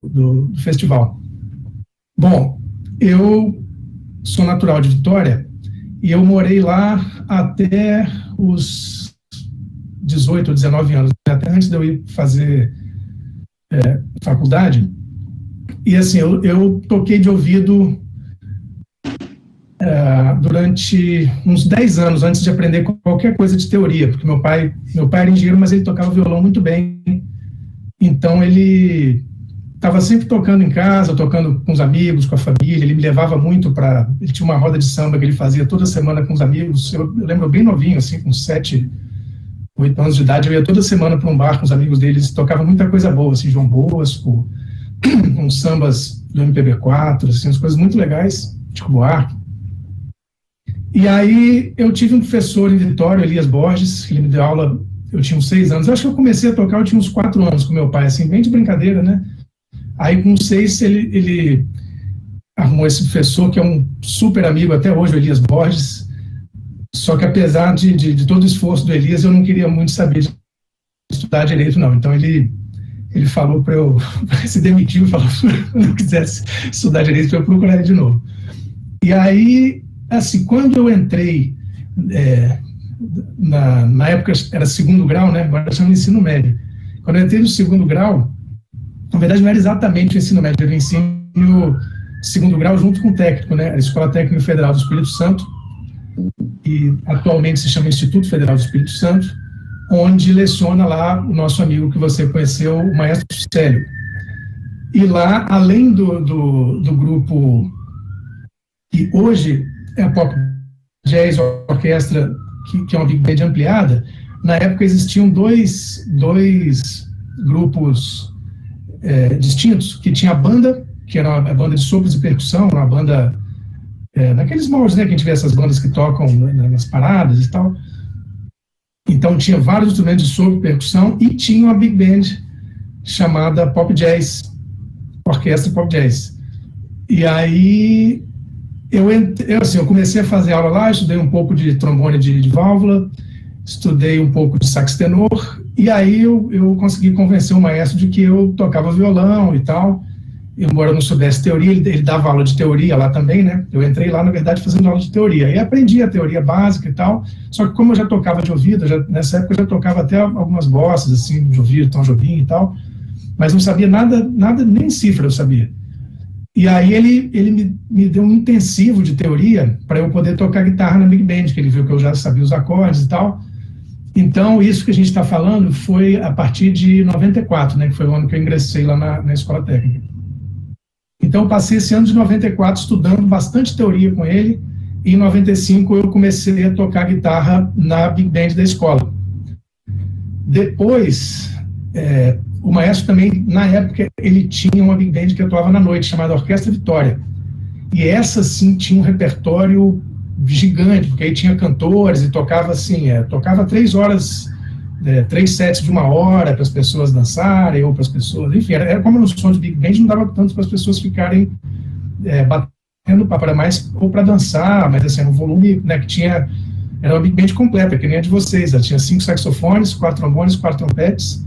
do festival. Bom, eu sou natural de Vitória e eu morei lá até os 18 ou 19 anos, até antes de eu ir fazer faculdade. E assim, eu toquei de ouvido durante uns 10 anos antes de aprender qualquer coisa de teoria, porque meu pai era engenheiro, mas ele tocava violão muito bem. Então ele estava sempre tocando em casa, tocando com os amigos, com a família. Ele me levava muito para... Ele tinha uma roda de samba que ele fazia toda semana com os amigos. Eu lembro bem novinho, assim, com 7, 8 anos de idade, eu ia toda semana para um bar com os amigos deles. Tocava muita coisa boa, assim, João Bosco, uns sambas do MPB4, assim, umas coisas muito legais, Chico Buarque. E aí eu tive um professor em Vitória, Elias Borges, que ele me deu aula, eu tinha uns 6 anos. Eu acho que eu comecei a tocar, eu tinha uns 4 anos com meu pai, assim, bem de brincadeira, né? Aí com 6 ele arrumou esse professor, que é um super amigo até hoje, o Elias Borges. Só que apesar de todo o esforço do Elias, eu não queria muito saber de estudar direito, não. Então ele falou para eu se demitir, falou que eu não quisesse estudar direito, para eu procurar ele de novo. E aí, assim, quando eu entrei, na época era segundo grau, né? Agora chama ensino médio. Quando eu entrei no segundo grau, na verdade não era exatamente o ensino médio, era o ensino segundo grau junto com o técnico, né? A Escola Técnica Federal do Espírito Santo, e atualmente se chama Instituto Federal do Espírito Santo, onde leciona lá o nosso amigo que você conheceu, o maestro Célio. E lá, além do grupo que hoje é a Pop Jazz Orquestra, que é uma Big Band ampliada, na época existiam dois grupos distintos, que tinha a banda, que era a banda de sopros e percussão, uma banda naqueles moldes, né, que a gente vê essas bandas que tocam nas paradas e tal. Então tinha vários instrumentos de sopro e percussão, e tinha uma Big Band chamada Pop Jazz, Orquestra Pop Jazz. E aí eu comecei a fazer aula lá, estudei um pouco de trombone de válvula, estudei um pouco de sax tenor, e aí eu consegui convencer o maestro de que eu tocava violão e tal, embora eu não soubesse teoria. Ele dava aula de teoria lá também, né? Eu entrei lá, na verdade, fazendo aula de teoria, e aprendi a teoria básica e tal, só que como eu já tocava de ouvido, nessa época eu já tocava até algumas bossas, assim, de ouvido, Tom Jobim e tal, mas não sabia nada, nem cifra eu sabia. E aí ele me deu um intensivo de teoria para eu poder tocar guitarra na Big Band, que ele viu que eu já sabia os acordes e tal. Então, isso que a gente está falando foi a partir de 94, né, que foi o ano que eu ingressei lá na Escola Técnica. Então, eu passei esse ano de 94 estudando bastante teoria com ele, e em 95 eu comecei a tocar guitarra na Big Band da escola. Depois, o maestro também, na época, ele tinha uma Big Band que atuava na noite, chamada Orquestra Vitória. E essa, sim, tinha um repertório gigante, porque aí tinha cantores e tocava assim, tocava 3 horas, 3 sets de 1 hora para as pessoas dançarem, ou para as pessoas, enfim, era como no som de Big Band, não dava tanto para as pessoas ficarem batendo papo, era mais ou para dançar, mas assim, era um volume, né, que tinha, era uma Big Band completa, que nem a de vocês, ela tinha 5 saxofones, 4 trombones, 4 trompetes,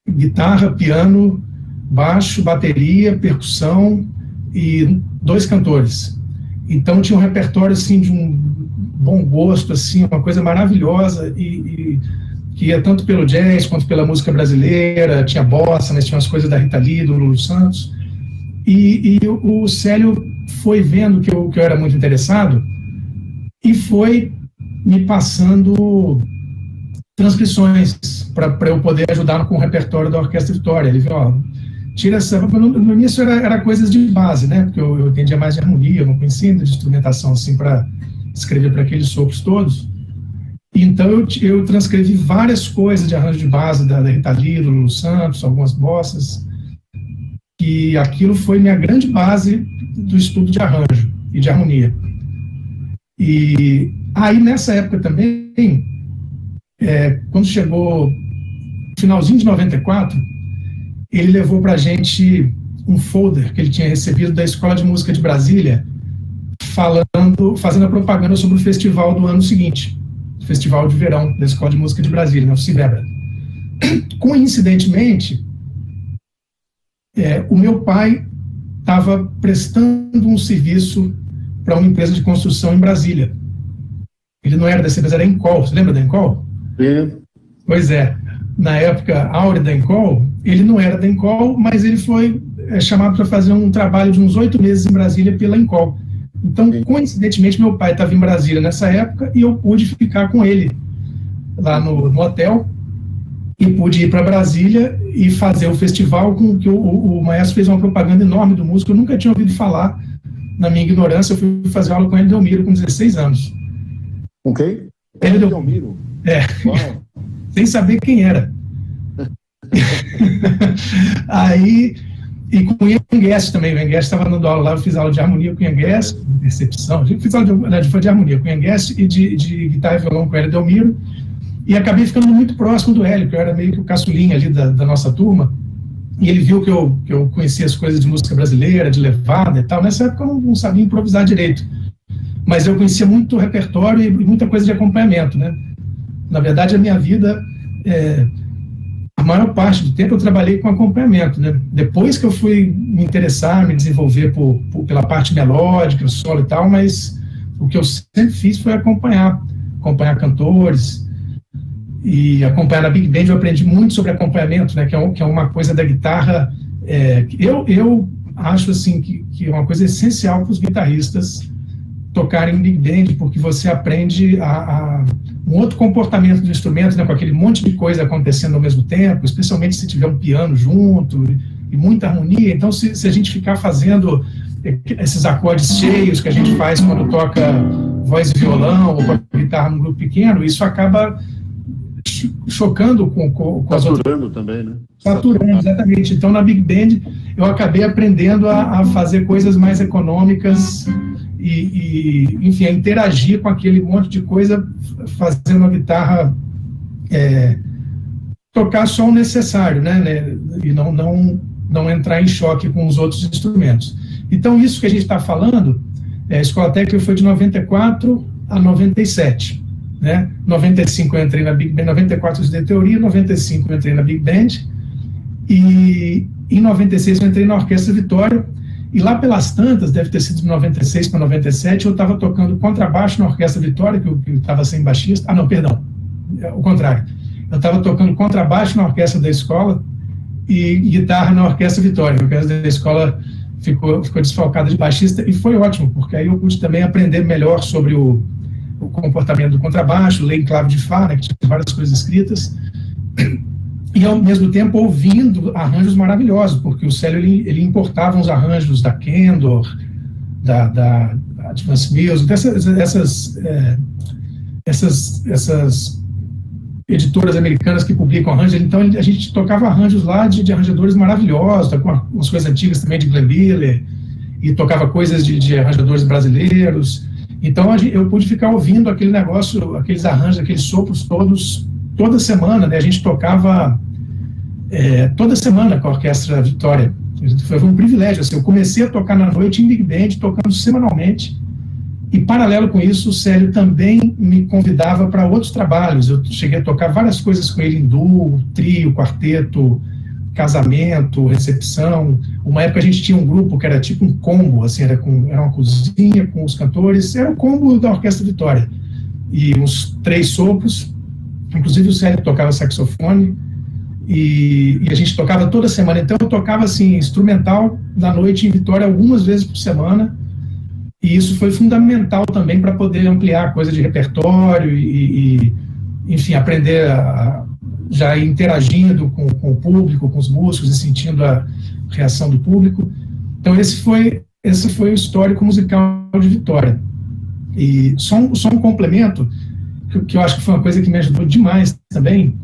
guitarra, piano, baixo, bateria, percussão e 2 cantores. Então tinha um repertório assim de um bom gosto, assim, uma coisa maravilhosa, e que ia tanto pelo jazz quanto pela música brasileira. Tinha bossa, mas tinha umas coisas da Rita Lee, do Lulu Santos, e o Célio foi vendo que eu era muito interessado e foi me passando transcrições para eu poder ajudar com o repertório da Orquestra Vitória. Ele viu, tira essa... No início era coisas de base, né? Porque eu entendia mais de harmonia, eu não conhecia de instrumentação assim para escrever para aqueles sopros todos. Então eu transcrevi várias coisas de arranjo de base da Rita Lee, do Lulu Santos, algumas bossas, e aquilo foi minha grande base do estudo de arranjo e de harmonia. E aí nessa época também, quando chegou finalzinho de 94, ele levou para a gente um folder que ele tinha recebido da Escola de Música de Brasília, fazendo a propaganda sobre o festival do ano seguinte, o Festival de Verão da Escola de Música de Brasília, né, o CIVEBRA. Coincidentemente, o meu pai estava prestando um serviço para uma empresa de construção em Brasília. Ele não era dessa empresa, era a Encol. Você lembra da Encol? Sim. Pois é. Na época áurea da Encol, ele não era da Encol, mas ele foi chamado para fazer um trabalho de uns 8 meses em Brasília pela Encol. Então, coincidentemente, meu pai estava em Brasília nessa época e eu pude ficar com ele lá no hotel e pude ir para Brasília e fazer o festival com que o maestro fez uma propaganda enorme do músico. Eu nunca tinha ouvido falar, na minha ignorância. Eu fui fazer aula com ele, Delmiro, com 16 anos. Ok? Ele Delmiro? Uau. Sem saber quem era. Aí, e com o Ian Guest também. O Ian Guest estava dando aula lá, eu fiz aula de harmonia com o Ian Guest, percepção. Eu fiz aula de harmonia com o Ian Guest e de guitarra e violão com o Hélio Delmiro. E acabei ficando muito próximo do Hélio, que eu era meio que o caçulinha ali da nossa turma. E ele viu que eu conhecia as coisas de música brasileira, de levada e tal. Nessa época eu não sabia improvisar direito. Mas eu conhecia muito repertório e muita coisa de acompanhamento, né? Na verdade, a minha vida, a maior parte do tempo eu trabalhei com acompanhamento, né? Depois que eu fui me interessar, me desenvolver pela parte melódica, solo e tal, mas o que eu sempre fiz foi acompanhar cantores e acompanhar na Big Band. Eu aprendi muito sobre acompanhamento, né? Que é uma coisa da guitarra. Eu acho assim que é uma coisa essencial para os guitarristas tocarem em Big Band, porque você aprende um outro comportamento do instrumento, né, com aquele monte de coisa acontecendo ao mesmo tempo, especialmente se tiver um piano junto e muita harmonia. Então, se a gente ficar fazendo esses acordes cheios que a gente faz quando toca voz e violão ou com a guitarra num grupo pequeno, isso acaba chocando com as outras. Saturando também, né? Saturando, exatamente. Então, na Big Band, eu acabei aprendendo a fazer coisas mais econômicas e, enfim, a interagir com aquele monte de coisa, fazendo a guitarra tocar só o necessário, né? E não entrar em choque com os outros instrumentos. Então, isso que a gente está falando, a Escola Técnica foi de 94 a 97. Né? 95 eu entrei na Big Band, 94 eu estudei teoria, 95 eu entrei na Big Band, e em 96 eu entrei na Orquestra Vitória, e lá pelas tantas, deve ter sido de 96 para 97, eu estava tocando contrabaixo na Orquestra Vitória, que eu estava sem baixista. O contrário. Eu estava tocando contrabaixo na Orquestra da Escola e guitarra na Orquestra Vitória. A Orquestra da Escola ficou desfalcada de baixista, e foi ótimo, porque aí eu pude também aprender melhor sobre o comportamento do contrabaixo, ler em clave de Fá, né, que tinha várias coisas escritas, e ao mesmo tempo ouvindo arranjos maravilhosos, porque o Célio ele importava uns arranjos da Kendor, da Advance Music, essas editoras americanas que publicam arranjos. Então a gente tocava arranjos lá de arranjadores maravilhosos, com umas coisas antigas também de Glenn Miller, e tocava coisas de arranjadores brasileiros. Então eu pude ficar ouvindo aquele negócio, aqueles arranjos, aqueles sopros todos, toda semana, né? A gente tocava toda semana com a Orquestra Vitória. Foi um privilégio, assim. Eu comecei a tocar na noite em Big Band, tocando semanalmente, e paralelo com isso, o Célio também me convidava para outros trabalhos. Eu cheguei a tocar várias coisas com ele em duo, trio, quarteto, casamento, recepção. Uma época a gente tinha um grupo que era tipo um combo, assim, era uma cozinha com os cantores, era o combo da Orquestra Vitória, e uns 3 sopros, inclusive o Célio tocava saxofone, e a gente tocava toda semana. Então eu tocava assim, instrumental da noite em Vitória algumas vezes por semana, e isso foi fundamental também para poder ampliar a coisa de repertório e enfim, aprender já interagindo com o público, com os músicos, e sentindo a reação do público. Então esse foi o histórico musical de Vitória. E só um complemento, que eu acho que foi uma coisa que me ajudou demais também,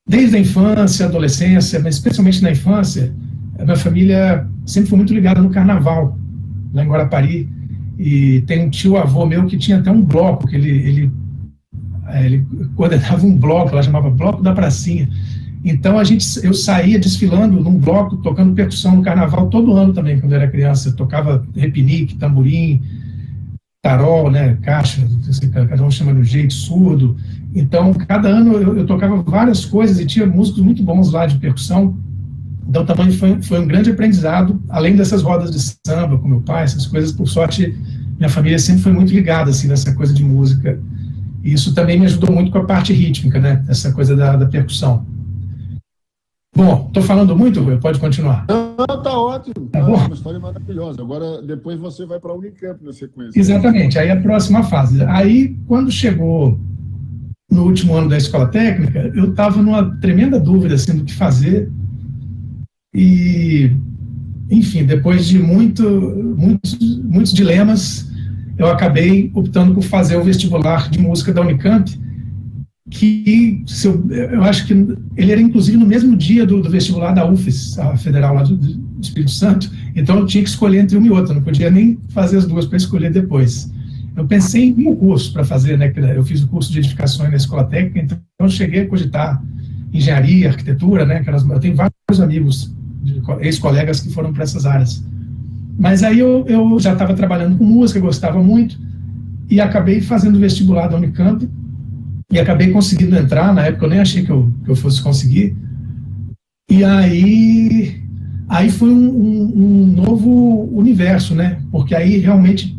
desde a infância, adolescência, mas especialmente na infância, a minha família sempre foi muito ligada no carnaval, lá em Guarapari, e tem um tio-avô meu que tinha até um bloco, que ele coordenava um bloco, lá chamava Bloco da Pracinha. Então eu saía desfilando num bloco, tocando percussão no carnaval todo ano também, quando eu era criança. Eu tocava repinique, tamborim, tarol, né, caixa, cada um chama de jeito, surdo. Então, cada ano eu tocava várias coisas, e tinha músicos muito bons lá de percussão, Então também foi um grande aprendizado, além dessas rodas de samba com meu pai, essas coisas. Por sorte, minha família sempre foi muito ligada assim, nessa coisa de música. E isso também me ajudou muito com a parte rítmica, né? Essa coisa da percussão. Bom, estou falando muito, Rui? Pode continuar. Não, tá ótimo. Tá bom? Uma história maravilhosa. Agora, depois você vai para a Unicamp na sequência. Exatamente. Aí a próxima fase. Aí, quando chegou no último ano da escola técnica, eu estava numa tremenda dúvida assim, do que fazer. E, enfim, depois de muitos dilemas, eu acabei optando por fazer o vestibular de música da Unicamp, que eu acho que ele era inclusive no mesmo dia do vestibular da UFES, a federal lá do Espírito Santo, então eu tinha que escolher entre uma e outra, não podia nem fazer as duas para escolher depois. Eu pensei em um curso para fazer, né, eu fiz o curso de edificações na escola técnica, então eu cheguei a cogitar engenharia, arquitetura, né, eu tenho vários amigos, ex-colegas que foram para essas áreas. Mas aí eu já estava trabalhando com música, gostava muito, e acabei fazendo o vestibular da Unicamp, e acabei conseguindo entrar. Na época eu nem achei que eu fosse conseguir. E aí foi um novo universo, né? Porque aí realmente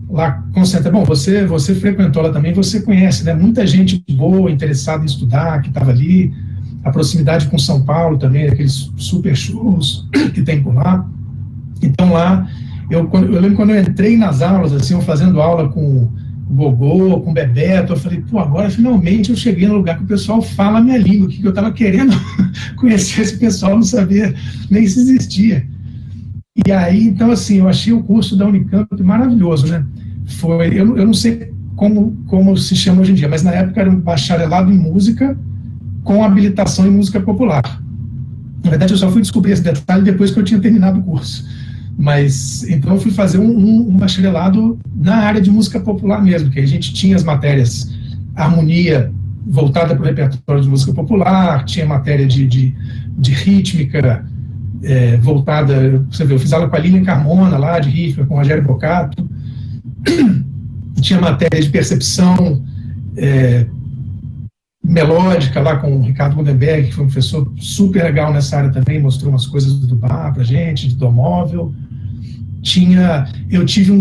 lá concentra. Bom, você frequentou lá também, você conhece, né? Muita gente boa, interessada em estudar, que estava ali. A proximidade com São Paulo também, aqueles super shows que tem por lá. Então lá, eu lembro quando eu entrei nas aulas, assim, eu fazendo aula com o Gogô, com o Bebeto, eu falei, pô, agora finalmente eu cheguei no lugar que o pessoal fala a minha língua, que eu estava querendo conhecer esse pessoal, não sabia nem se existia. E aí, então, assim, eu achei o curso da Unicamp maravilhoso, né? Eu não sei como se chama hoje em dia, mas na época era um bacharelado em música com habilitação em música popular. Na verdade, eu só fui descobrir esse detalhe depois que eu tinha terminado o curso. Mas, então eu fui fazer um bacharelado na área de música popular mesmo, que a gente tinha as matérias harmonia voltada para o repertório de música popular, tinha matéria de rítmica voltada, você vê, eu fiz aula com a Lilian Carmona lá, de rítmica, com o Rogério Bocato, tinha matéria de percepção melódica lá com o Ricardo Mundenberg, que foi um professor super legal nessa área também, mostrou umas coisas do bar pra gente, de dó móvel. Eu tive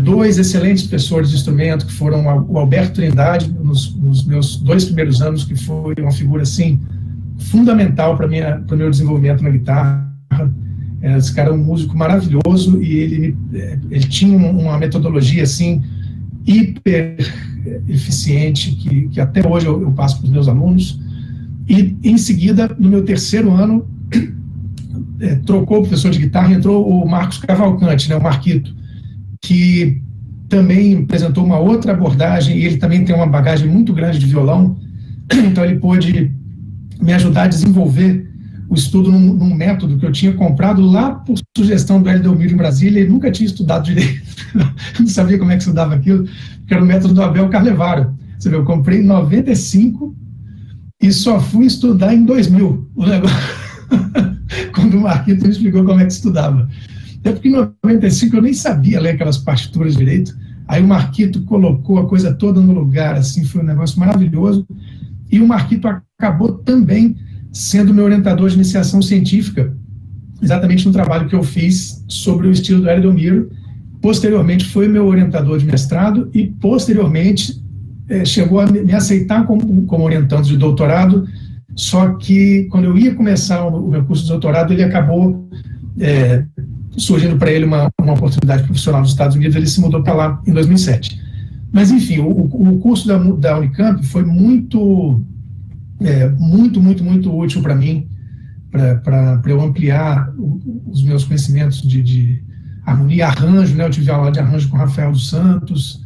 dois excelentes professores de instrumento, que foram o Alberto Trindade, nos meus 2 primeiros anos, que foi uma figura assim, fundamental para o meu desenvolvimento na guitarra. Esse cara é um músico maravilhoso e ele tinha uma metodologia assim, hiper eficiente, que até hoje eu passo para os meus alunos. E em seguida, no meu 3º ano, trocou o professor de guitarra, entrou o Marcos Cavalcante, né, o Marquito, que também apresentou uma outra abordagem, e ele também tem uma bagagem muito grande de violão, então ele pôde me ajudar a desenvolver o estudo num método que eu tinha comprado lá por sugestão do Hélio Delmiro em Brasília, e nunca tinha estudado direito, não sabia como é que estudava aquilo, que era o método do Abel Carlevaro. Você vê, eu comprei em 95 e só fui estudar em 2000, o negócio, quando o Marquito me explicou como é que estudava. Até porque em 95 eu nem sabia ler aquelas partituras direito, aí o Marquito colocou a coisa toda no lugar, assim, foi um negócio maravilhoso, e o Marquito acabou também sendo meu orientador de iniciação científica, exatamente no trabalho que eu fiz sobre o estilo do Hélio Delmiro. Posteriormente foi meu orientador de mestrado e posteriormente chegou a me aceitar como orientando de doutorado, só que quando eu ia começar o meu curso de doutorado, ele acabou surgindo para ele uma oportunidade profissional nos Estados Unidos, ele se mudou para lá em 2007. Mas, enfim, o curso da Unicamp foi muito útil para mim, para eu ampliar os meus conhecimentos de harmonia e arranjo, né? Eu tive aula de arranjo com o Rafael dos Santos,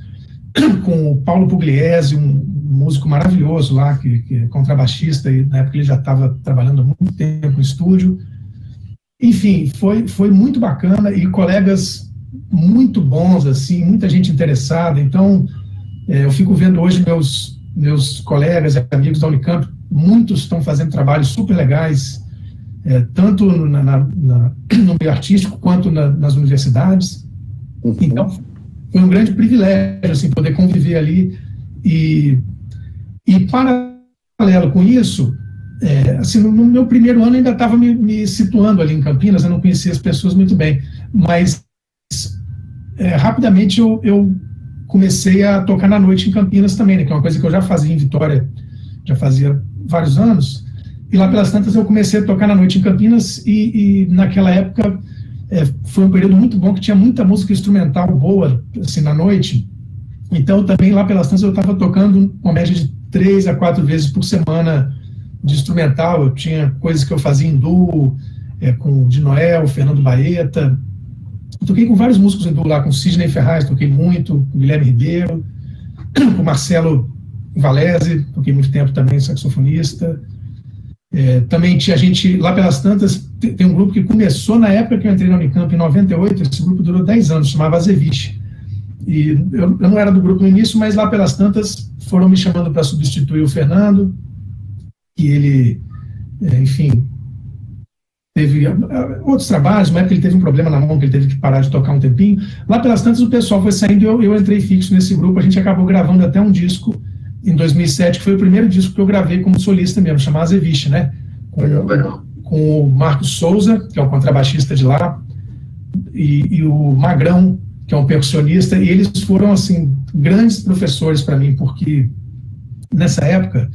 com o Paulo Pugliese, um músico maravilhoso lá, que é contrabaixista, e na época ele já estava trabalhando há muito tempo no estúdio. Enfim, foi muito bacana, e colegas muito bons, assim, muita gente interessada. Então, eu fico vendo hoje meus colegas e amigos da Unicamp, muitos estão fazendo trabalhos super legais, tanto no meio artístico quanto nas universidades. Uhum. Então, foi um grande privilégio assim, poder conviver ali. E paralelo com isso, assim, no meu primeiro ano ainda estava me situando ali em Campinas, eu não conhecia as pessoas muito bem, mas rapidamente eu comecei a tocar na noite em Campinas também, né, que é uma coisa que eu já fazia em Vitória, já fazia vários anos, e lá pelas tantas eu comecei a tocar na noite em Campinas, e naquela época foi um período muito bom, que tinha muita música instrumental boa, assim, na noite. Então também lá pelas tantas eu estava tocando uma média de 3 a 4 vezes por semana de instrumental. Eu tinha coisas que eu fazia em duo, com o Di Noel, Fernando Baeta. Eu toquei com vários músicos em duo lá, com Sidney Ferraz, toquei muito, com Guilherme Ribeiro, com Marcelo Valese, toquei muito tempo também, saxofonista. Também tinha gente, lá pelas tantas, tem um grupo que começou na época que eu entrei na Unicamp, em 98, esse grupo durou 10 anos, chamava Azeviche. E eu não era do grupo no início, mas lá pelas tantas foram me chamando para substituir o Fernando, que ele, enfim, teve outros trabalhos, uma época ele teve um problema na mão, que ele teve que parar de tocar um tempinho. Lá pelas tantas o pessoal foi saindo e eu entrei fixo nesse grupo. A gente acabou gravando até um disco em 2007, que foi o primeiro disco que eu gravei como solista mesmo, chamado Azeviche, né? Com o Marcos Souza, que é o contrabaixista de lá, e o Magrão, que é um percussionista, e eles foram, assim, grandes professores para mim, porque nessa época,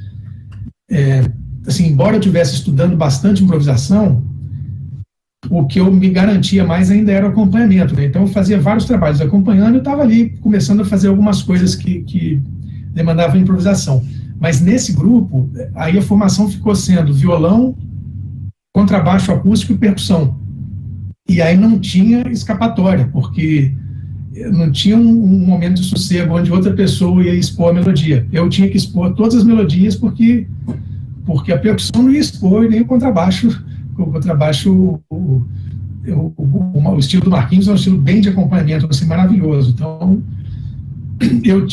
assim, embora eu estivesse estudando bastante improvisação, o que eu me garantia mais ainda era o acompanhamento, né? Então eu fazia vários trabalhos acompanhando e estava ali começando a fazer algumas coisas que demandavam improvisação. Mas nesse grupo, aí a formação ficou sendo violão, contrabaixo acústico e percussão. E aí não tinha escapatória, porque não tinha um momento de sossego onde outra pessoa ia expor a melodia. Eu tinha que expor todas as melodias, porque a percussão não ia expor, nem o contrabaixo. O contrabaixo, o estilo do Marquinhos é um estilo bem de acompanhamento, assim, maravilhoso. Então, eu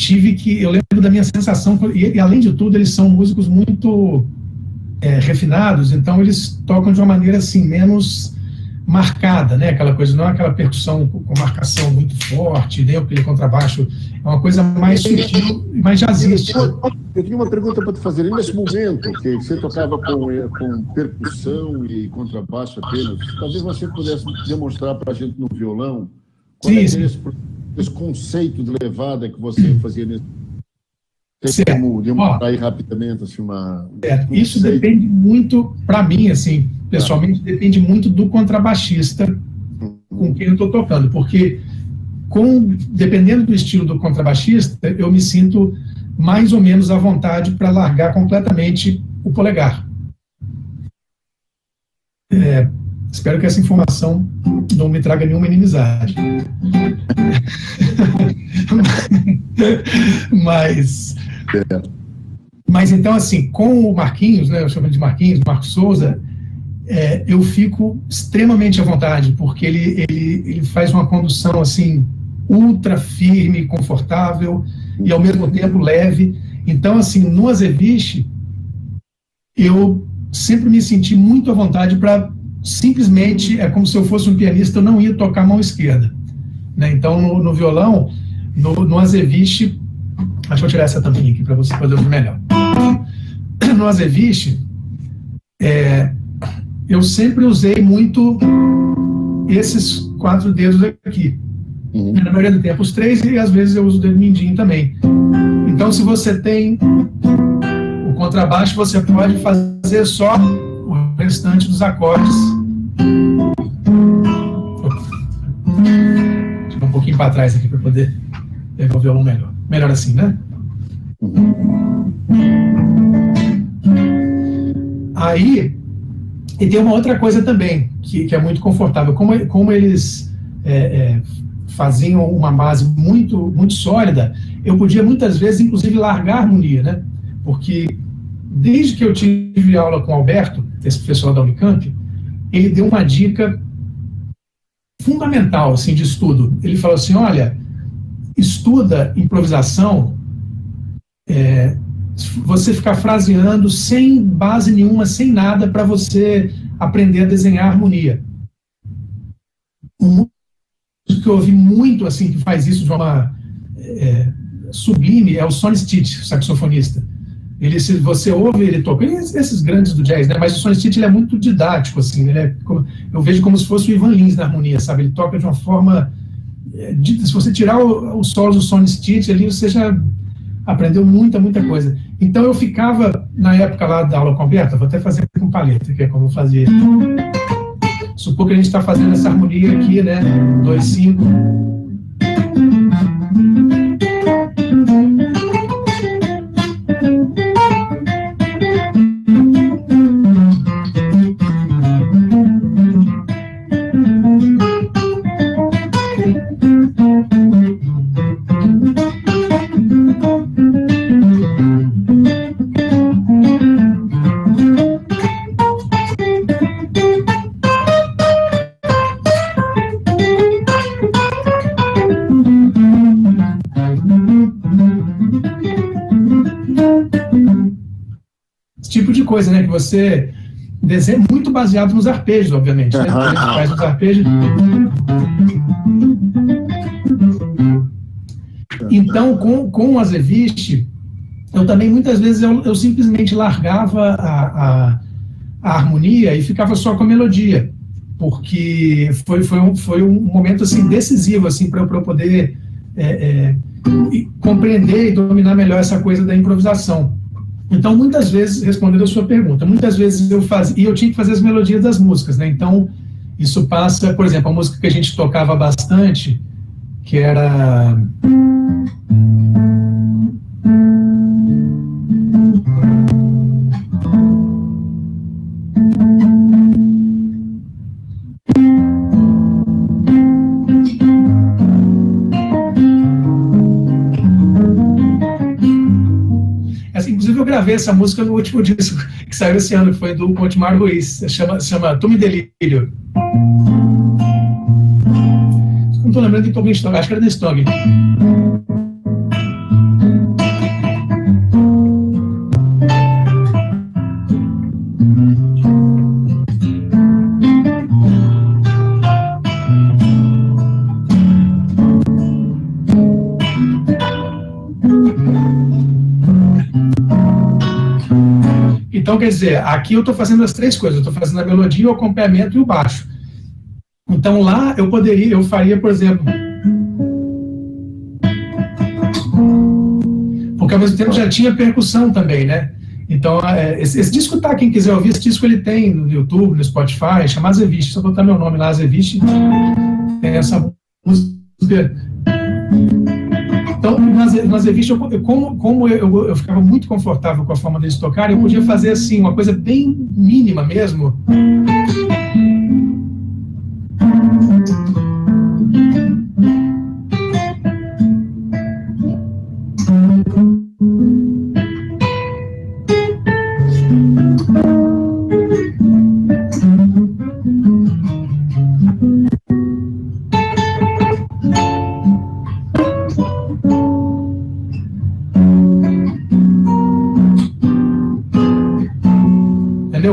lembro da minha sensação, e além de tudo, eles são músicos muito refinados, então eles tocam de uma maneira, assim, menos marcada, né? Aquela coisa, não é aquela percussão com marcação muito forte, nem aquele contrabaixo, é uma coisa mais sutil e mais jazzística. Eu tinha uma pergunta para te fazer. E nesse momento que você tocava com percussão e contrabaixo apenas, talvez você pudesse demonstrar para a gente no violão qual é esse conceito de levada que você fazia nesse. Tem como demonstrar aí rapidamente assim, isso depende muito, para mim, assim, pessoalmente, depende muito do contrabaixista com quem eu estou tocando, porque dependendo do estilo do contrabaixista, eu me sinto mais ou menos à vontade para largar completamente o polegar. Espero que essa informação não me traga nenhuma inimizade. Mas então, assim, com o Marquinhos, né, eu chamo de Marquinhos, Marcos Souza, eu fico extremamente à vontade, porque ele faz uma condução, assim, ultra firme, confortável e, ao mesmo tempo, leve. Então, assim, no Azeviche, eu sempre me senti muito à vontade para, simplesmente, é como se eu fosse um pianista, eu não ia tocar a mão esquerda, né? Então, no violão, no Azeviche, acho que vou tirar essa tampinha aqui para você poder ouvir melhor. No Azeviche, eu sempre usei muito esses 4 dedos aqui. Na maioria do tempo os 3, e às vezes eu uso o dedo mindinho também. Então, se você tem o contrabaixo, você pode fazer só o restante dos acordes. Deixa eu um pouquinho para trás aqui para poder pegar o violão melhor. Melhor assim, né? Aí, e tem uma outra coisa também, que é muito confortável. Como eles faziam uma base muito, muito sólida, eu podia muitas vezes, inclusive, largar a harmonia, né? Porque desde que eu tive aula com o Alberto, esse professor da Unicamp, ele deu uma dica fundamental, assim, de estudo. Ele falou assim, olha, estuda improvisação, você ficar fraseando sem base nenhuma, sem nada, para você aprender a desenhar harmonia. Que eu ouvi muito, assim, que faz isso de uma sublime, é o Sonny Stitt, saxofonista. se você ouve ele tocando, esses grandes do jazz, né? Mas o Sonny Stitt, ele é muito didático, assim, eu vejo como se fosse o Ivan Lins na harmonia, sabe? Ele toca de uma forma, se você tirar os solos do Sonny Stitt ali, você já aprendeu muita coisa. Então eu ficava, na época lá da aula com a Alberta, vou até fazer com paleta, que é como eu fazia. Supor que a gente está fazendo essa harmonia aqui, né? 2, 5. Coisa, né, que você desenha muito baseado nos arpejos, obviamente, né? A gente faz os arpejos. Então, com o Azeviche, eu também, muitas vezes, eu simplesmente largava a harmonia e ficava só com a melodia, porque foi um momento, assim, decisivo, assim, para eu poder compreender e dominar melhor essa coisa da improvisação. Então, muitas vezes, respondendo a sua pergunta, muitas vezes eu tinha que fazer as melodias das músicas, né? Então, isso passa, por exemplo, a música que a gente tocava bastante, que era... Eu gravei essa música no último disco que saiu esse ano, que foi do Otmar Ruiz, chama Tu Me Delírio. Não estou lembrando que toquei em Stog, acho que era da Stog. Então, quer dizer, aqui eu estou fazendo as três coisas, eu estou fazendo a melodia, o acompanhamento e o baixo. Então, lá eu faria, por exemplo... Porque ao mesmo tempo já tinha percussão também, né? Então, esse disco tá, quem quiser ouvir, esse disco ele tem no YouTube, no Spotify, chama Azeviche, só botar meu nome lá, Azeviche, tem essa música... Então, no Azeviche, como eu ficava muito confortável com a forma deles tocarem, eu podia fazer assim, uma coisa bem mínima mesmo.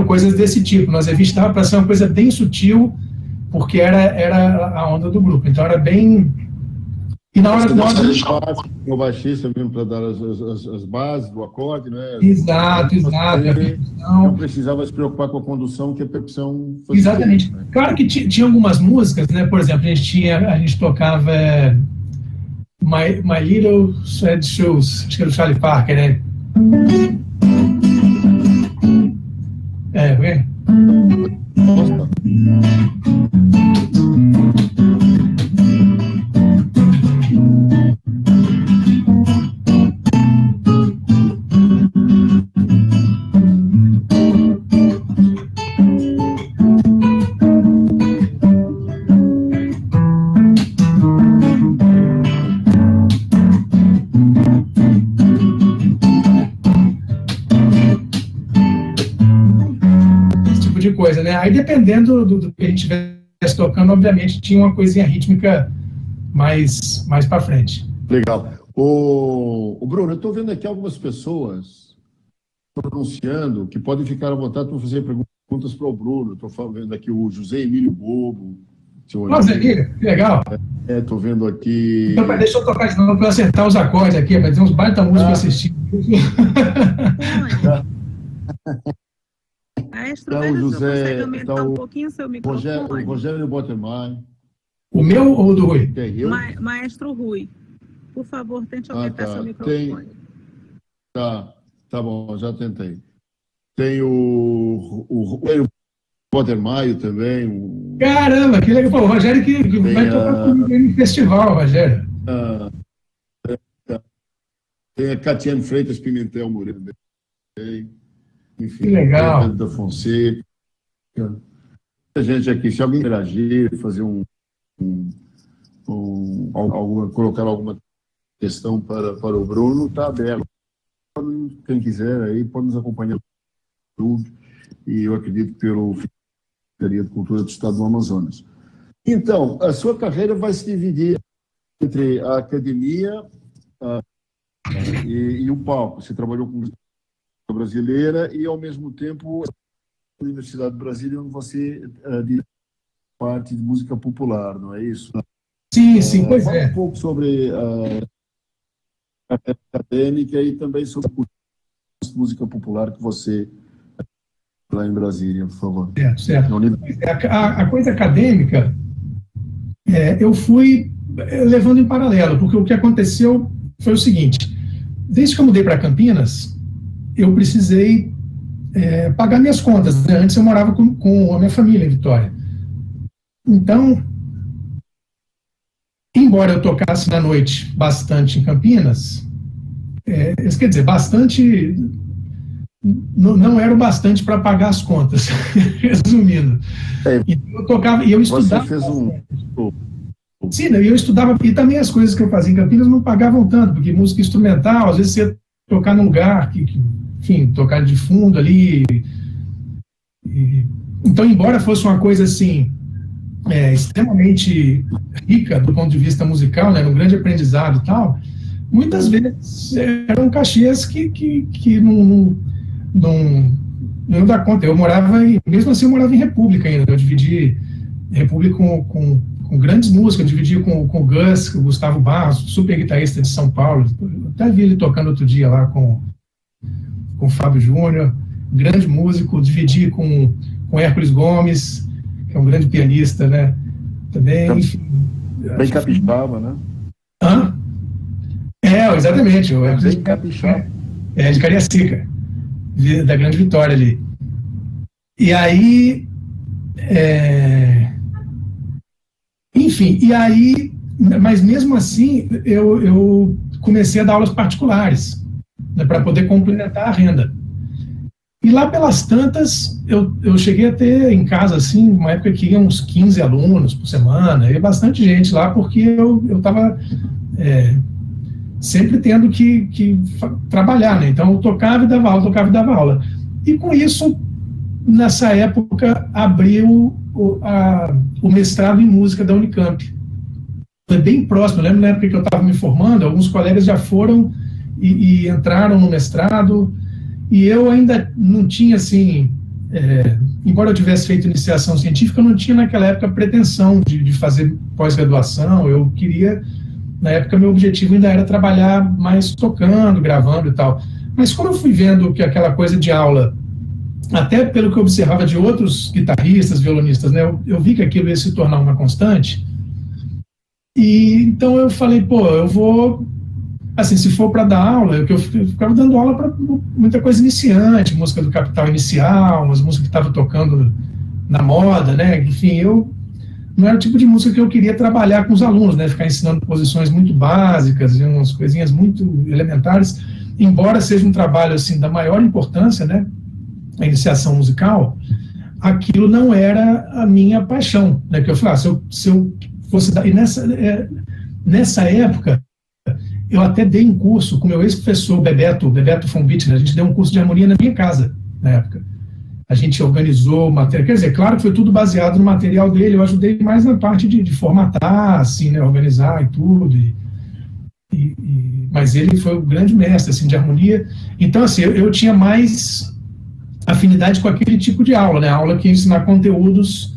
Coisas desse tipo. Nós evitava para ser uma coisa bem sutil, porque era a onda do grupo. Então era bem... E na hora... O baixista mesmo para dar as bases do acorde, né? Exato. Não precisava se preocupar com a condução, que a percussão... Exatamente. Né? Claro que tinha algumas músicas, né? Por exemplo, a gente tocava My Little Sad Shoes, acho que era o Charlie Parker, né? Nossa. Coisa, né? Aí dependendo do que a gente estivesse tocando, obviamente tinha uma coisinha rítmica mais para frente. Legal. O Bruno, eu estou vendo aqui algumas pessoas pronunciando que podem ficar à vontade para fazer perguntas para o Bruno. Estou vendo aqui o José Emílio Bobo. Nossa, Emílio, que legal. Estou vendo aqui... Então, deixa eu tocar de novo para acertar os acordes aqui, vai ter uns baita música assistindo. Maestro, Tá o José, consegue aumentar um pouquinho o seu microfone? O Rogério Bottermai. O meu ou o do Rui? Maestro Rui, por favor, tente aumentar seu microfone. Tá bom, já tentei. Tem o Bottermaio também. Caramba, que legal. Pô, o Rogério que vai tocar comigo no festival, Rogério. Tem a Catiane Freitas Pimentel Moreira. Enfim, que legal. Pedro da Fonseca. A gente aqui, se alguém interagir, fazer colocar alguma questão para o Bruno, está aberto. Quem quiser aí pode nos acompanhar no YouTube, e eu acredito pelo Secretaria de Cultura do Estado do Amazonas. Então, a sua carreira vai se dividir entre a academia e o palco. Você trabalhou com a brasileira e, ao mesmo tempo, a Universidade de Brasília, onde você parte de música popular, não é isso? Sim, pois é. Fala um pouco sobre a acadêmica e também sobre a música popular que você lá em Brasília, por favor. Certo. A coisa acadêmica, eu fui levando em paralelo, porque o que aconteceu foi o seguinte: desde que eu mudei para Campinas, eu precisei pagar minhas contas, né? Antes eu morava com a minha família em Vitória. Então, embora eu tocasse na noite bastante em Campinas, quer dizer, bastante não era o bastante para pagar as contas, resumindo. Então, eu tocava e eu estudava. Você fez Sim, eu estudava, e também as coisas que eu fazia em Campinas não pagavam tanto, porque música instrumental, às vezes você ia tocar num lugar enfim, tocar de fundo ali. Então, embora fosse uma coisa assim, extremamente rica do ponto de vista musical, né, um grande aprendizado e tal, muitas vezes eram cachês que não dá conta. Mesmo assim eu morava em República ainda, eu dividi República com grandes músicas, eu dividi com o Gus, com o Gustavo Barros, super guitarrista de São Paulo, eu até vi ele tocando outro dia lá com o Fábio Júnior, grande músico, dividi com Hércules Gomes, que é um grande pianista, né, também, enfim. Bem capixaba, né? Hã? Exatamente. Bem capixaba. De Cariacica, da Grande Vitória ali. E aí, enfim, mas mesmo assim, eu comecei a dar aulas particulares, né, para poder complementar a renda. E lá pelas tantas, eu cheguei a ter em casa, assim, uma época que ia uns 15 alunos por semana, e bastante gente lá, porque eu estava sempre tendo que trabalhar, né? Então eu tocava e dava aula. E com isso, nessa época, abriu o mestrado em música da Unicamp. Foi bem próximo, eu lembro na época que eu estava me formando, alguns colegas já foram e entraram no mestrado, e eu ainda não tinha, assim, embora eu tivesse feito iniciação científica, eu não tinha naquela época pretensão de fazer pós-graduação. Eu queria, na época, meu objetivo ainda era trabalhar mais tocando, gravando e tal. Mas como eu fui vendo que aquela coisa de aula, até pelo que eu observava de outros guitarristas, violonistas, né, eu vi que aquilo ia se tornar uma constante, e então eu falei, eu vou, assim, se for para dar aula, eu ficava dando aula para muita coisa iniciante, música do Capital Inicial, umas músicas que estavam tocando na moda, né, enfim, não era o tipo de música que eu queria trabalhar com os alunos, né, ficar ensinando posições muito básicas e umas coisinhas muito elementares, embora seja um trabalho, assim, da maior importância, né, a iniciação musical, aquilo não era a minha paixão, né, que eu falei, se eu fosse dar, e nessa época, eu até dei um curso com meu ex-professor, Bebeto von Bittner, a gente deu um curso de harmonia na minha casa, na época. A gente organizou o material, quer dizer, claro que foi tudo baseado no material dele, eu ajudei mais na parte de formatar, assim, né, organizar e tudo, mas ele foi o grande mestre, assim, de harmonia. Então, assim, eu tinha mais afinidade com aquele tipo de aula, né, aula que ia ensinar conteúdos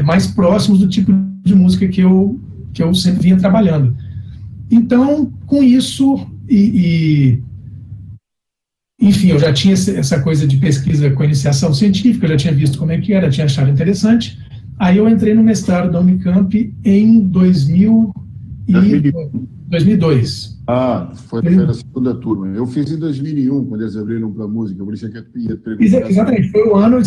mais próximos do tipo de música que eu sempre vinha trabalhando. Então, com isso, enfim, eu já tinha essa coisa de pesquisa com iniciação científica, eu já tinha visto como é que era, tinha achado interessante. Aí eu entrei no mestrado da Unicamp em 2002. Foi na segunda turma. Eu fiz em 2001, quando eles abriram para a música, por isso é que eu ia perguntar. Exatamente, foi o ano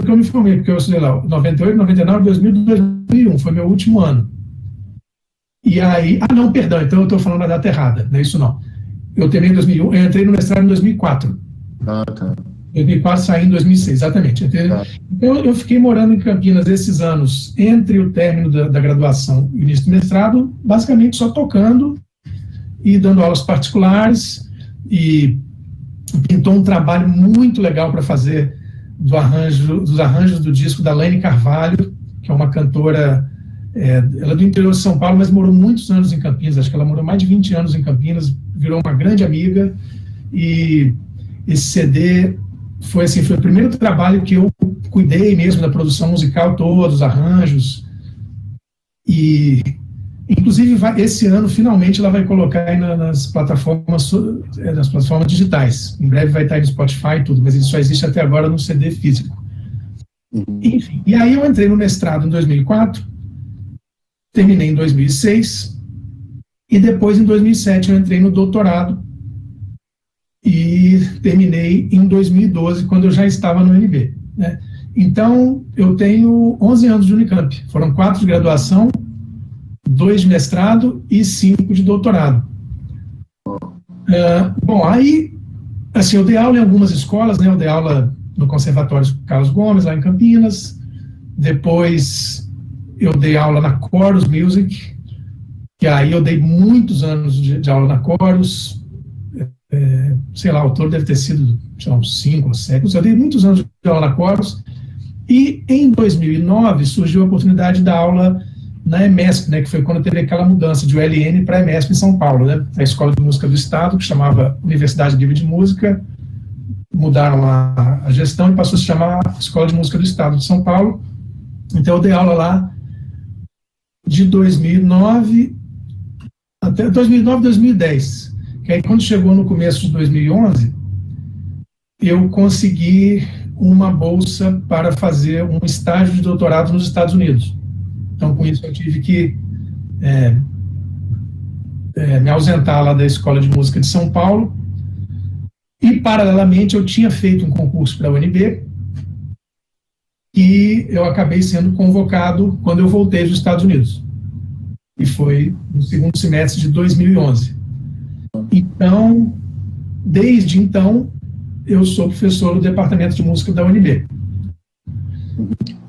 que eu me formei, porque eu estudei lá, 98, 99, 2000, 2001, foi meu último ano. E aí, não, perdão, então eu estou falando a data errada, não é isso não. Eu terminei em 2001, eu entrei no mestrado em 2004. Tá. 2004, saí em 2006, exatamente. Tá. Então, eu fiquei morando em Campinas esses anos, entre o término da graduação e o início do mestrado, basicamente só tocando e dando aulas particulares, e pintou um trabalho muito legal para fazer dos arranjos do disco da Laine Carvalho, que é uma cantora, ela é do interior de São Paulo, mas morou muitos anos em Campinas, acho que ela morou mais de 20 anos em Campinas, virou uma grande amiga, e esse CD foi o primeiro trabalho que eu cuidei mesmo da produção musical toda, dos arranjos, e inclusive esse ano finalmente ela vai colocar aí nas plataformas digitais, em breve vai estar aí no Spotify e tudo, mas ele só existe até agora no CD físico. Enfim, e aí eu entrei no mestrado em 2004, terminei em 2006, e depois em 2007 eu entrei no doutorado, e terminei em 2012, quando eu já estava no UNB, né? Então, eu tenho 11 anos de Unicamp. Foram 4 de graduação, 2 de mestrado e 5 de doutorado. Bom, aí, assim, eu dei aula em algumas escolas, né? Eu dei aula no Conservatório Carlos Gomes, lá em Campinas. Depois, eu dei aula na Chorus Music, que aí eu dei muitos anos de aula na Chorus. Sei lá, o autor deve ter sido, sei lá, uns 5 ou 7, eu dei muitos anos de aula na Chorus, e em 2009 surgiu a oportunidade de dar aula na EMESP, né, que foi quando teve aquela mudança de ULN para a EMESP em São Paulo, né, a Escola de Música do Estado, que chamava Universidade Livre de Música, mudaram a gestão e passou a se chamar Escola de Música do Estado de São Paulo. Então eu dei aula lá de 2009 até 2010. E aí, quando chegou no começo de 2011, eu consegui uma bolsa para fazer um estágio de doutorado nos Estados Unidos. Então, com isso, eu tive que me ausentar lá da Escola de Música de São Paulo. E, paralelamente, eu tinha feito um concurso para a UNB e eu acabei sendo convocado quando eu voltei dos Estados Unidos. E foi no segundo semestre de 2011. Então, desde então, eu sou professor do Departamento de Música da UNB.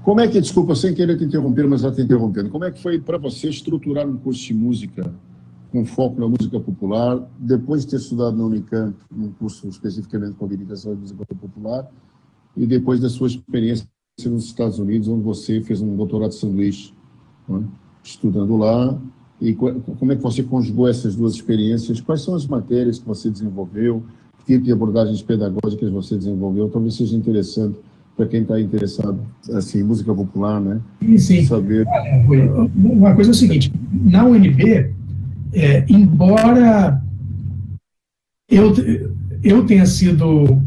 Como é que, desculpa, sem querer te interromper, mas já te interrompendo, como é que foi para você estruturar um curso de música com foco na música popular, depois de ter estudado na Unicamp, num curso especificamente com habilitação de música popular, e depois da sua experiência nos Estados Unidos, onde você fez um doutorado de sanduíche, né, estudando lá? E como é que você conjugou essas duas experiências? Quais são as matérias que você desenvolveu? Que tipo de abordagens pedagógicas você desenvolveu? Talvez seja interessante para quem está interessado assim, em música popular, né? Sim. Saber. Uma coisa é o seguinte, na UNB, embora eu tenha sido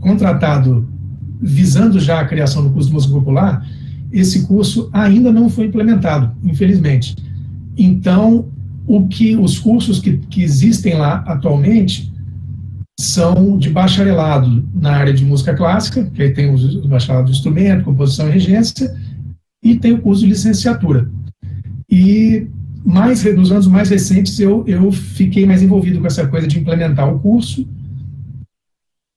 contratado visando já a criação do curso de música popular, esse curso ainda não foi implementado, infelizmente. Então, os cursos que existem lá atualmente são de bacharelado na área de música clássica, que aí tem os bacharelados de instrumento, composição e regência, e tem o curso de licenciatura. E nos anos mais recentes eu fiquei mais envolvido com essa coisa de implementar o curso.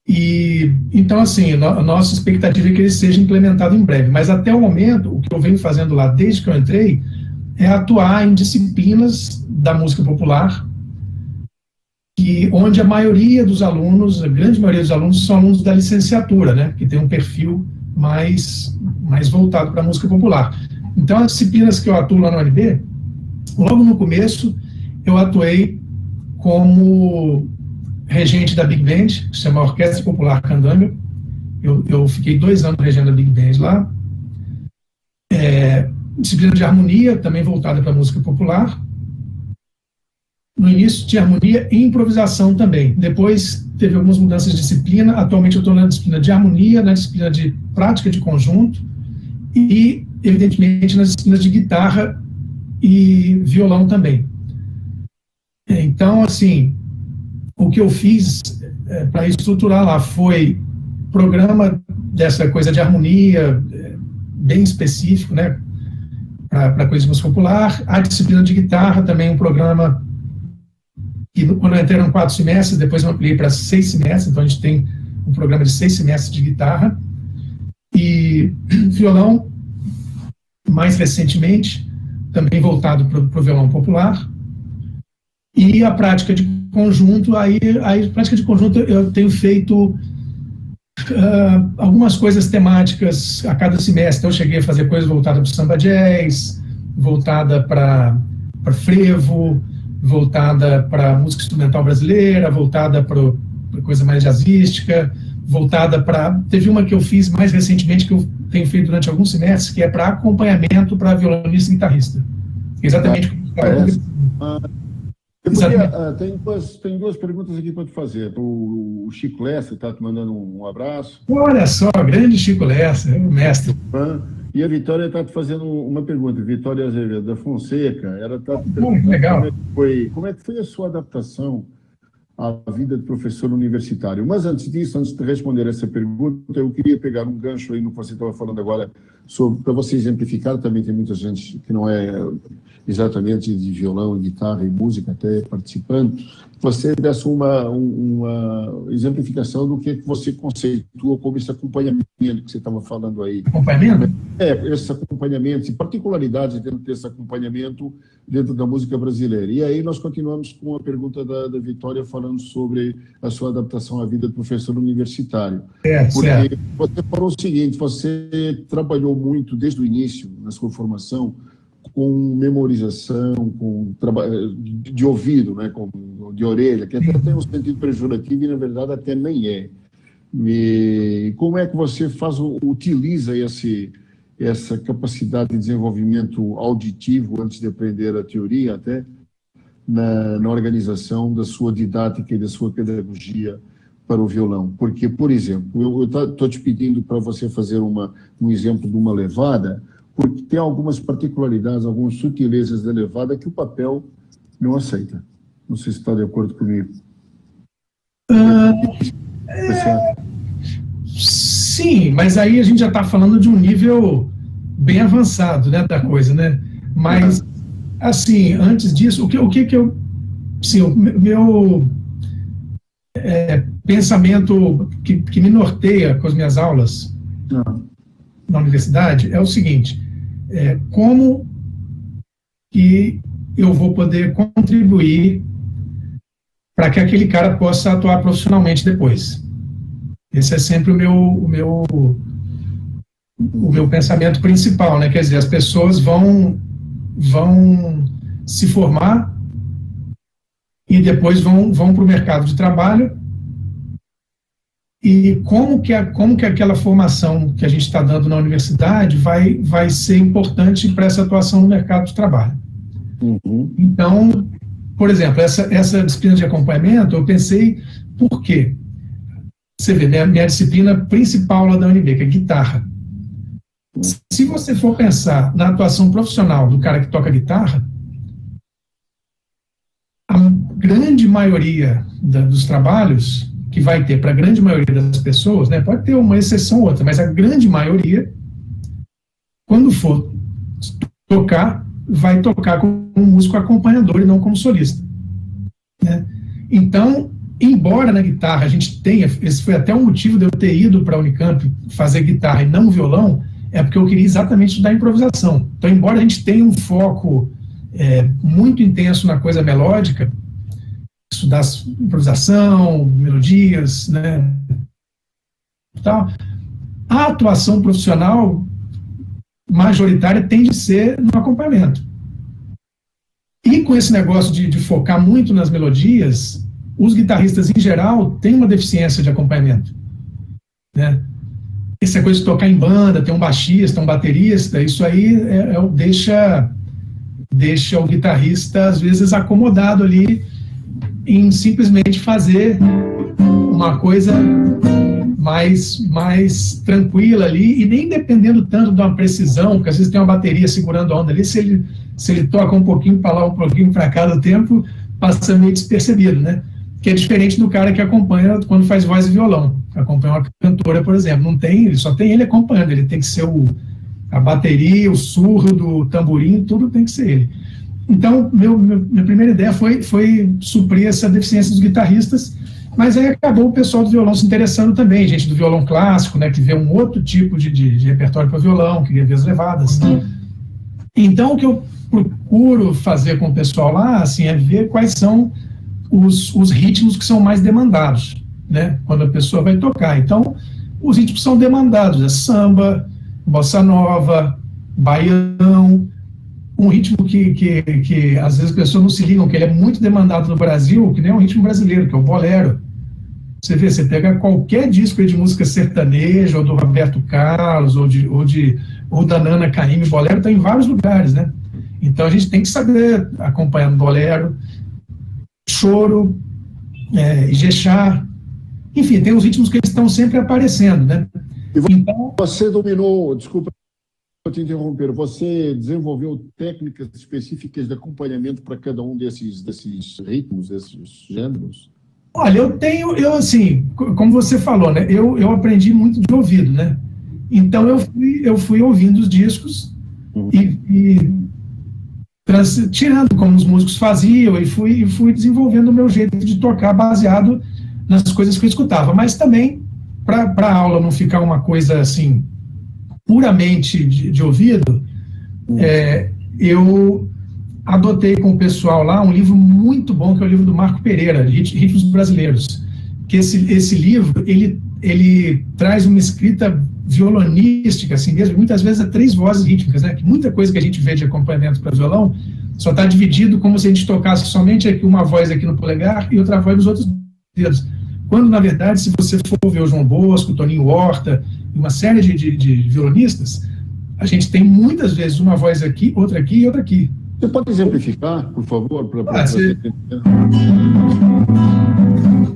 E então, assim, a nossa expectativa é que ele seja implementado em breve. Mas até o momento, o que eu venho fazendo lá desde que eu entrei é atuar em disciplinas da música popular, onde a maioria dos alunos, a grande maioria dos alunos, são alunos da licenciatura, né, que tem um perfil mais voltado para a música popular. Então, as disciplinas que eu atuo lá na UNB, logo no começo, eu atuei como regente da Big Band, que se chama Orquestra Popular Candomblé. Eu fiquei 2 anos regendo a Big Band lá. Disciplina de harmonia, também voltada para a música popular. No início tinha harmonia e improvisação também. Depois teve algumas mudanças de disciplina. Atualmente eu estou na disciplina de harmonia, na disciplina de prática de conjunto e, evidentemente, nas disciplinas de guitarra e violão também. Então, assim, o que eu fiz para estruturar lá foi programa dessa coisa de harmonia, bem específico, né, para coisa de música popular. A disciplina de guitarra também, um programa que, quando eu entrei, eram 4 semestres, depois eu ampliei para 6 semestres, então a gente tem um programa de 6 semestres de guitarra. E violão, mais recentemente, também voltado para o violão popular. E a prática de conjunto, aí prática de conjunto eu tenho feito algumas coisas temáticas a cada semestre. Então, eu cheguei a fazer coisas voltadas para o samba jazz, voltada para frevo, voltada para música instrumental brasileira, voltada para coisa mais jazzística, voltada para... Teve uma que eu fiz mais recentemente, que eu tenho feito durante alguns semestres, que é para acompanhamento para violonista e guitarrista. Exatamente como tem duas perguntas aqui para te fazer. O Chico Lessa está te mandando um abraço. Olha só, grande Chico Lessa, o mestre. E a Vitória está te fazendo uma pergunta. Vitória Azevedo, da Fonseca. Ela está te perguntando legal. Como é que foi a sua adaptação à vida de professor universitário. Mas antes disso, antes de responder essa pergunta, eu queria pegar um gancho aí no que você estava falando agora, para você exemplificar. Também tem muita gente que não é exatamente de violão, guitarra e música até participando. Você desse uma exemplificação do que você conceitua como esse acompanhamento que você estava falando aí. Acompanhamento? Esse acompanhamento, e particularidades dentro desse acompanhamento dentro da música brasileira. E aí nós continuamos com a pergunta da Vitória, falando sobre a sua adaptação à vida de professor universitário. Porque você falou o seguinte, você trabalhou muito desde o início, na sua formação, com memorização, com de ouvido, né, de orelha, que até tem um sentido pejorativo e, na verdade, até nem é. E como é que você utiliza essa capacidade de desenvolvimento auditivo, antes de aprender a teoria, até, na organização da sua didática e da sua pedagogia para o violão? Porque, por exemplo, eu estou te pedindo para você fazer um exemplo de uma levada, porque tem algumas particularidades, algumas sutilezas da levada que o papel não aceita. Não sei se está de acordo comigo. Sim, mas aí a gente já está falando de um nível bem avançado, né, da coisa, né? Mas, assim, antes disso, o que eu... Sim, o meu pensamento que me norteia com as minhas aulas na universidade é o seguinte: como que eu vou poder contribuir para que aquele cara possa atuar profissionalmente depois. Esse é sempre o meu pensamento principal, né? Quer dizer, as pessoas vão se formar e depois vão para o mercado de trabalho. E como que aquela formação que a gente está dando na universidade vai ser importante para essa atuação no mercado de trabalho. Uhum. Então, por exemplo, essa disciplina de acompanhamento, eu pensei, por quê? Você vê, né, a minha disciplina principal lá da UNB, que é guitarra. Se você for pensar na atuação profissional do cara que toca guitarra, a grande maioria dos trabalhos que vai ter para a grande maioria das pessoas, né, pode ter uma exceção ou outra, mas a grande maioria, quando for tocar, vai tocar como um músico acompanhador e não como solista, né? Então, embora na guitarra a gente tenha, esse foi até um motivo de eu ter ido para a Unicamp fazer guitarra e não violão, é porque eu queria exatamente estudar improvisação. Então, embora a gente tenha um foco muito intenso na coisa melódica, estudar improvisação, melodias, né, tal, a atuação profissional majoritária tende a ser no acompanhamento. E com esse negócio de focar muito nas melodias, os guitarristas, em geral, têm uma deficiência de acompanhamento, né? Essa coisa de tocar em banda, ter um baixista, um baterista, isso aí deixa o guitarrista, às vezes, acomodado ali em simplesmente fazer uma coisa mais tranquila ali, e nem dependendo tanto de uma precisão, porque às vezes tem uma bateria segurando a onda ali, se ele toca um pouquinho para lá, um pouquinho para cá do tempo, passa meio despercebido, né? Que é diferente do cara que acompanha quando faz voz e violão, acompanha uma cantora, por exemplo, não tem, ele só tem ele acompanhando, ele tem que ser a bateria, o surro do tamborim, tudo tem que ser ele. Então, minha primeira ideia foi suprir essa deficiência dos guitarristas, mas aí acabou o pessoal do violão se interessando também, gente do violão clássico, né, que vê um outro tipo de repertório para violão, queria ver as levadas. Então, o que eu procuro fazer com o pessoal lá, assim, é ver quais são os ritmos que são mais demandados, né, quando a pessoa vai tocar. Então, os ritmos são demandados, é samba, bossa nova, baião, um ritmo que às vezes as pessoas não se ligam, que ele é muito demandado no Brasil, que nem é um ritmo brasileiro, que é o bolero. Você vê, você pega qualquer disco aí de música sertaneja, ou do Roberto Carlos, ou da Nana Caymmi, bolero está em vários lugares, né? Então a gente tem que saber acompanhar no bolero, choro, ijexá, enfim, tem os ritmos que eles estão sempre aparecendo, né? Então, você dominou, desculpa te interromper, você desenvolveu técnicas específicas de acompanhamento para cada um desses ritmos, desses gêneros? Olha, eu assim, como você falou, né, eu aprendi muito de ouvido, né? Então eu fui ouvindo os discos tirando como os músicos faziam e fui desenvolvendo o meu jeito de tocar baseado nas coisas que eu escutava, mas também para a aula não ficar uma coisa assim puramente de ouvido, eu adotei com o pessoal lá um livro muito bom, que é o livro do Marco Pereira, Ritmos Brasileiros, que esse livro, ele traz uma escrita violonística, assim mesmo, muitas vezes é 3 vozes rítmicas, né, que muita coisa que a gente vê de acompanhamento para violão só está dividido como se a gente tocasse somente aqui uma voz aqui no polegar e outra voz nos outros dedos, quando na verdade, se você for ver o João Bosco, o Toninho Horta, uma série de violonistas, a gente tem muitas vezes uma voz aqui, outra aqui e outra aqui. Você pode exemplificar, por favor? Vou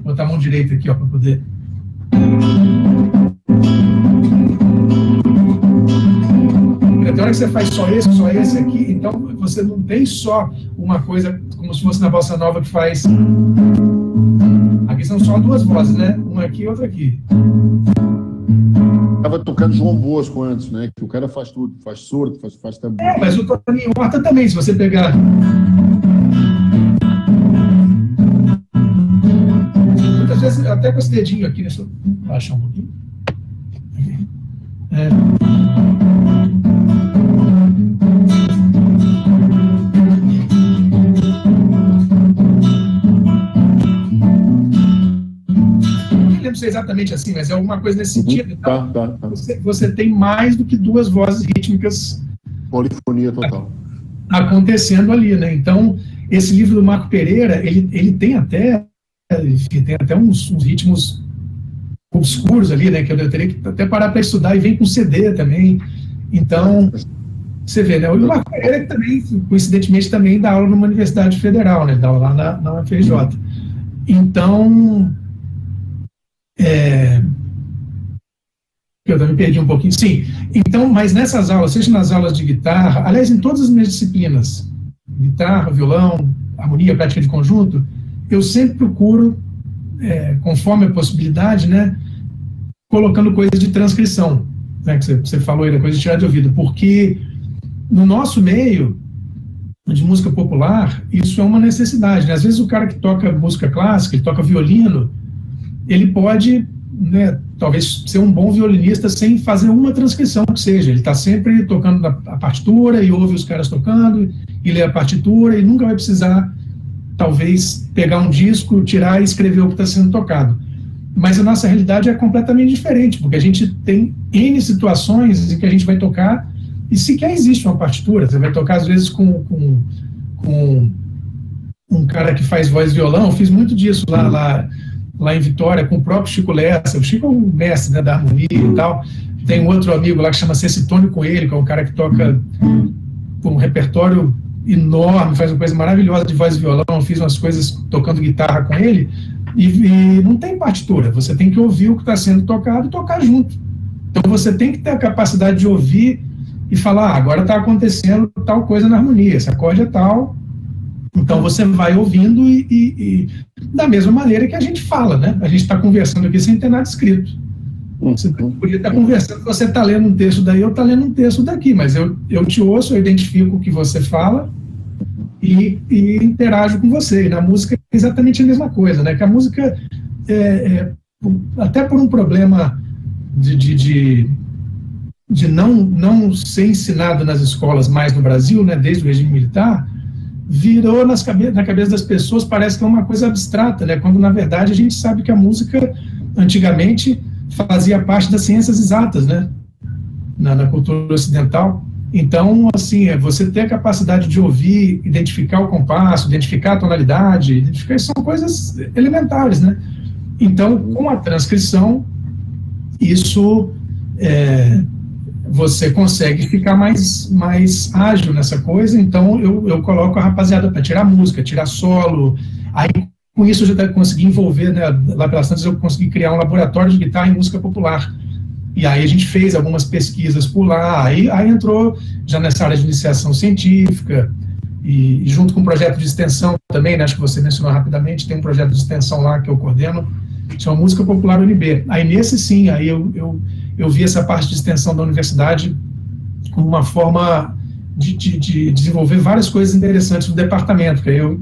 botar a mão direita aqui, para poder... Tem hora que você faz só esse aqui, então você não tem só uma coisa, como se fosse na bossa nova que faz... Aqui são só 2 vozes, né? Uma aqui e outra aqui. Estava tocando João Bosco antes, né? Que o cara faz tudo, faz surdo, faz também. Mas o Toninho Horta também, se você pegar. Muitas vezes, até com esse dedinho aqui, deixa eu baixar um pouquinho. Não sei exatamente assim, mas é alguma coisa nesse sentido. Então, tá. Você tem mais do que 2 vozes rítmicas. Polifonia total. Acontecendo ali, né? Então, esse livro do Marco Pereira, ele tem até uns ritmos obscuros ali, né? Que eu teria que até parar para estudar, e vem com CD também. Então, você vê, né? O Marco Pereira também, coincidentemente, também dá aula numa universidade federal, né? Dá aula lá na UFRJ. Então... Eu me perdi um pouquinho. Sim, então, mas nessas aulas, seja nas aulas de guitarra, aliás, em todas as minhas disciplinas, guitarra, violão, harmonia, prática de conjunto, eu sempre procuro, conforme a possibilidade, né, colocando coisas de transcrição, né, que você falou aí da coisa de tirar de ouvido, porque no nosso meio de música popular, isso é uma necessidade, né? Às vezes o cara que toca música clássica, ele toca violino, ele pode, né, talvez ser um bom violinista sem fazer uma transcrição que seja. Ele está sempre tocando a partitura e ouve os caras tocando e lê a partitura e nunca vai precisar, talvez, pegar um disco, tirar e escrever o que está sendo tocado. Mas a nossa realidade é completamente diferente, porque a gente tem N situações em que a gente vai tocar e sequer existe uma partitura. Você vai tocar, às vezes, com um cara que faz voz e violão. Eu fiz muito disso lá em Vitória, com o próprio Chico Lessa. O Chico é um mestre, né, da harmonia e tal. Tem um outro amigo lá que chama Cecitônio Coelho, que é um cara que toca um repertório enorme, faz uma coisa maravilhosa de voz e violão, fiz umas coisas tocando guitarra com ele, e não tem partitura, você tem que ouvir o que está sendo tocado e tocar junto. Então você tem que ter a capacidade de ouvir e falar, agora está acontecendo tal coisa na harmonia, esse acorde é tal. Então você vai ouvindo e da mesma maneira que a gente fala, né? A gente está conversando aqui sem ter nada escrito. Você podia estar conversando, você está lendo um texto daí, eu estou lendo um texto daqui, mas eu te ouço, eu identifico o que você fala e interajo com você. E na música é exatamente a mesma coisa, né? Que a música, até por um problema de não ser ensinado nas escolas mais no Brasil, né, desde o regime militar, virou na cabeça das pessoas, parece que é uma coisa abstrata, né, quando na verdade a gente sabe que a música antigamente fazia parte das ciências exatas, né, na cultura ocidental. Então, assim, você ter a capacidade de ouvir, identificar o compasso, identificar a tonalidade, são coisas elementares, né. Então, com a transcrição, isso você consegue ficar mais ágil nessa coisa. Então eu coloco a rapaziada para tirar música, tirar solo, aí com isso eu já consegui envolver, né, lá pelas tantas eu consegui criar um laboratório de guitarra e música popular, e aí a gente fez algumas pesquisas por lá, aí entrou já nessa área de iniciação científica, e junto com um projeto de extensão também, né, acho que você mencionou rapidamente, tem um projeto de extensão lá que eu coordeno, chama Música Popular UNB. Aí nesse sim, aí eu vi essa parte de extensão da universidade como uma forma de desenvolver várias coisas interessantes no departamento, que aí eu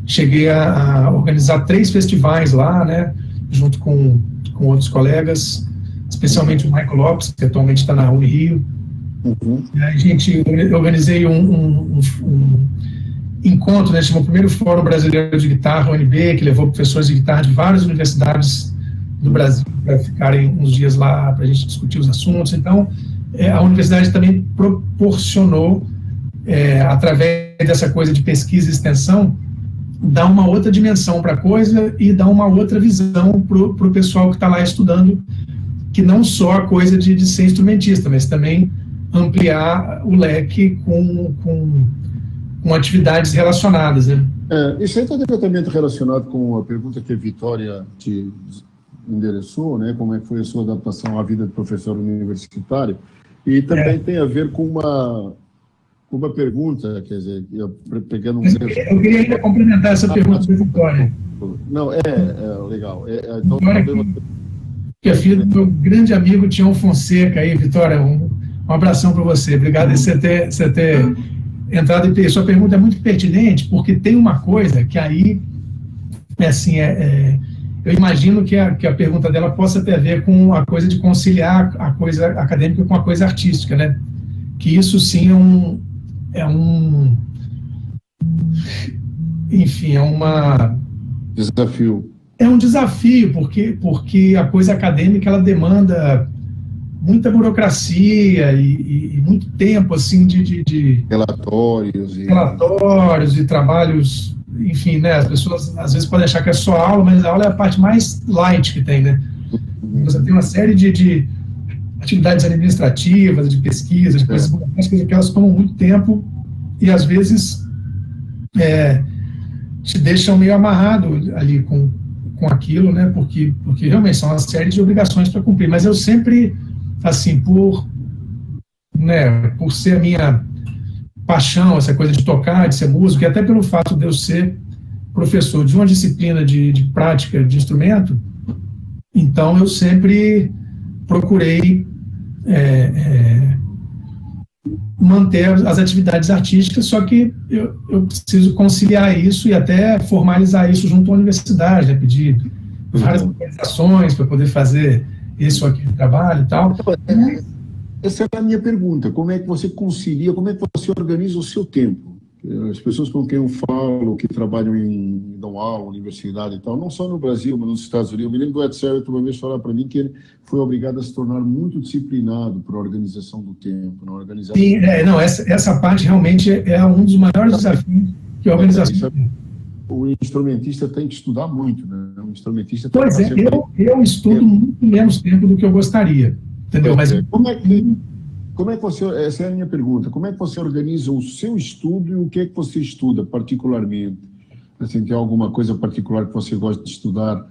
cheguei a organizar 3 festivais lá, né, junto com outros colegas, especialmente o Michael Lopes, que atualmente está na Unirio. Eu organizei um encontro, né, chamou o primeiro Fórum Brasileiro de Guitarra, UNB, que levou professores de guitarra de várias universidades do Brasil para ficarem uns dias lá para a gente discutir os assuntos. Então, a universidade também proporcionou, através dessa coisa de pesquisa e extensão, dar uma outra dimensão para a coisa e dar uma outra visão para o pessoal que está lá estudando, que não só a coisa de ser instrumentista, mas também ampliar o leque com atividades relacionadas, né? Isso aí está diretamente relacionado com a pergunta que a Vitória te endereçou, né? Como é que foi a sua adaptação à vida de professor universitário, e também tem a ver com uma pergunta, quer dizer, pegando eu queria ainda complementar essa pergunta da Vitória. Não, legal. Então, que é filho do meu grande amigo Tião Fonseca aí, Vitória, um abração para você. Obrigado por você ter entrado e sua pergunta é muito pertinente, porque tem uma coisa que aí, assim, eu imagino que a pergunta dela possa ter a ver com a coisa de conciliar a coisa acadêmica com a coisa artística, né? Que isso sim enfim, desafio. É um desafio, porque a coisa acadêmica ela demanda muita burocracia e muito tempo, assim, de relatórios e trabalhos, enfim, né, as pessoas às vezes podem achar que é só aula, mas a aula é a parte mais light que tem, né? Você tem uma série de atividades administrativas, de pesquisa, de coisas burocráticas que elas tomam muito tempo e às vezes te deixam meio amarrado ali com aquilo, né, porque realmente são uma série de obrigações para cumprir, mas eu sempre, assim, por ser a minha paixão, essa coisa de tocar, de ser músico, e até pelo fato de eu ser professor de uma disciplina de prática de instrumento, então eu sempre procurei manter as atividades artísticas, só que eu preciso conciliar isso e até formalizar isso junto à universidade, né, pedir várias organizações para poder fazer esse ou aquele trabalho e tal. Essa é a minha pergunta. Como é que você concilia, como é que você organiza o seu tempo? As pessoas com quem eu falo, que trabalham dão aula, universidade e tal, não só no Brasil, mas nos Estados Unidos. Eu me lembro do Ed Servet uma vez falar para mim que ele foi obrigado a se tornar muito disciplinado para a organização do tempo. Na organização. Sim, essa parte realmente é um dos maiores desafios que a organização tem. O instrumentista tem que estudar muito, né? O instrumentista tem eu estudo muito menos tempo do que eu gostaria, entendeu? Mas Como é que você, essa é a minha pergunta, como é que você organiza o seu estudo e o que é que você estuda particularmente? Assim, tem alguma coisa particular que você gosta de estudar,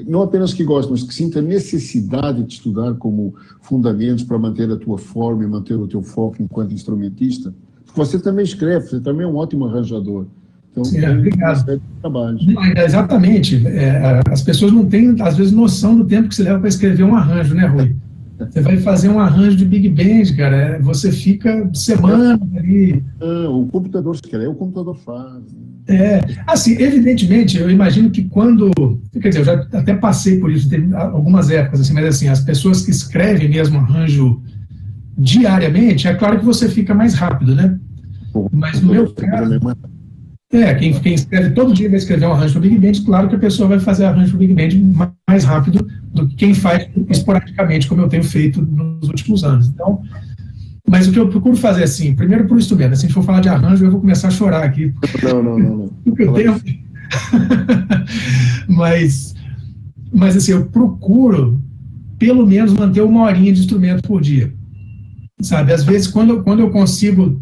não apenas que gosta, mas que sinta necessidade de estudar como fundamentos para manter a tua forma e manter o teu foco enquanto instrumentista? Porque você também escreve, você também é um ótimo arranjador. Então, sim, obrigado. Trabalho. Exatamente. As pessoas não têm, às vezes, noção do tempo que se leva para escrever um arranjo, né, Rui? Você vai fazer um arranjo de Big Band, cara, você fica semanas ali. O computador escreve, o computador faz. Assim, evidentemente, eu imagino que quando, quer dizer, eu já até passei por isso, tem algumas épocas, assim, mas assim, as pessoas que escrevem mesmo arranjo diariamente, é claro que você fica mais rápido, né? Mas no meu caso, quem escreve todo dia vai escrever um arranjo para Big Band, claro que a pessoa vai fazer arranjo para Big Band mais rápido do que quem faz esporadicamente, como eu tenho feito nos últimos anos. Então, mas o que eu procuro fazer, assim, primeiro para o instrumento, se a gente for falar de arranjo, eu vou começar a chorar aqui. Não. Porque eu tenho... mas, assim, eu procuro, pelo menos, manter 1 horinha de instrumento por dia. Sabe, às vezes, quando eu consigo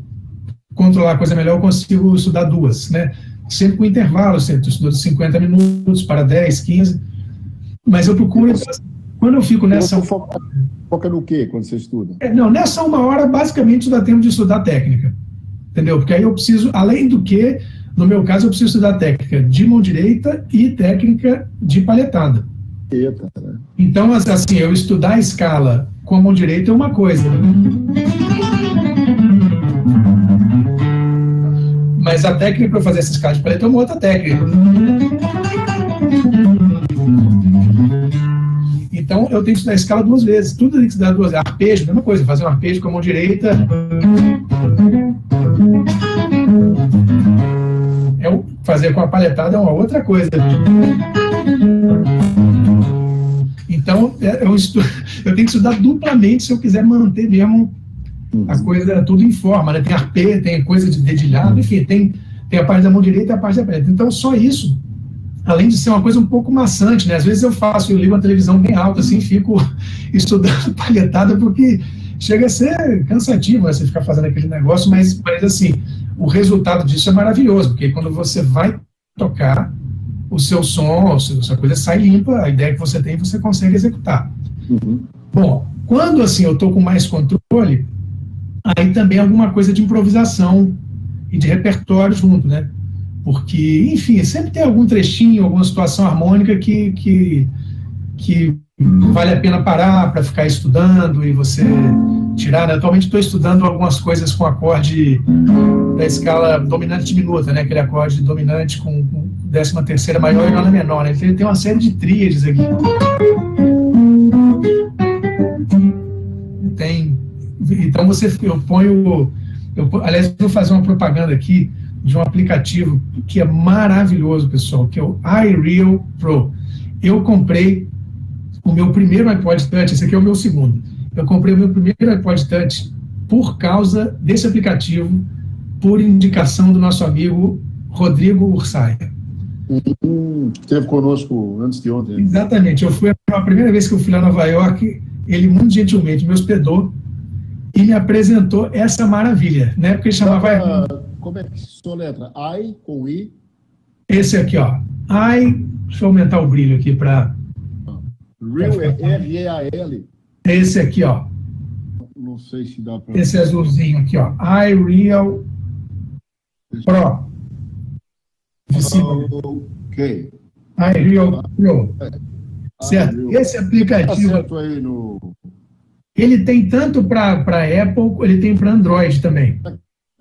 controlar a coisa melhor, eu consigo estudar 2, né? Sempre com intervalo, sempre estudo de 50 minutos para 10, 15, mas eu procuro, quando eu fico nessa... Você foca no quê quando você estuda? Nessa 1 hora, basicamente, dá tempo de estudar técnica, entendeu? Porque aí eu preciso, além do que, no meu caso, eu preciso estudar técnica de mão direita e técnica de palhetada. Né? Então, assim, eu estudar a escala com a mão direita é uma coisa, mas a técnica para fazer essa escala de palheta é uma outra técnica. Então, eu tenho que estudar a escala 2 vezes. Tudo tem que estudar 2 vezes. Arpejo, mesma coisa. Fazer um arpejo com a mão direita. Fazer com a palhetada é uma outra coisa. Então, eu tenho que estudar duplamente se eu quiser manter mesmo a coisa tudo em forma, né? Tem arpejo, tem coisa de dedilhado, enfim, tem a parte da mão direita e a parte da palheta. Então, só isso, além de ser uma coisa um pouco maçante, né? Às vezes eu ligo a televisão bem alta, assim, fico estudando palhetada, porque chega a ser cansativo, né, você ficar fazendo aquele negócio, mas assim, o resultado disso é maravilhoso, porque quando você vai tocar, o seu som, a sua coisa sai limpa, a ideia que você tem, você consegue executar. Bom, quando, assim, eu estou com mais controle, aí também alguma coisa de improvisação e de repertório junto, né? Porque, enfim, sempre tem algum trechinho, alguma situação harmônica que vale a pena parar para ficar estudando e você tirar, né? Atualmente estou estudando algumas coisas com acorde da escala dominante diminuta, né? Aquele acorde dominante com 13ª maior e nona menor, né? Ele tem uma série de tríades aqui. Então aliás, eu vou fazer uma propaganda aqui de um aplicativo que é maravilhoso, pessoal, que é o iReal Pro. Eu comprei o meu primeiro iPod Touch, esse aqui é o meu segundo. Eu comprei o meu primeiro iPod Touch por causa desse aplicativo, por indicação do nosso amigo Rodrigo Ursaia. Esteve conosco antes de ontem. Exatamente. A primeira vez que eu fui lá em Nova York, ele muito gentilmente me hospedou e me apresentou essa maravilha, né? Porque ele chamava... Como é que soletra? I com I? Esse aqui, ó. Deixa eu aumentar o brilho aqui para... Real é R-E-A-L. Esse aqui, ó. Não sei se dá para... Esse azulzinho aqui, ó. iReal Pro. Ok. iReal Pro. Certo? Esse aplicativo... Tá certo aí no... Ele tem tanto para Apple, ele tem para Android também.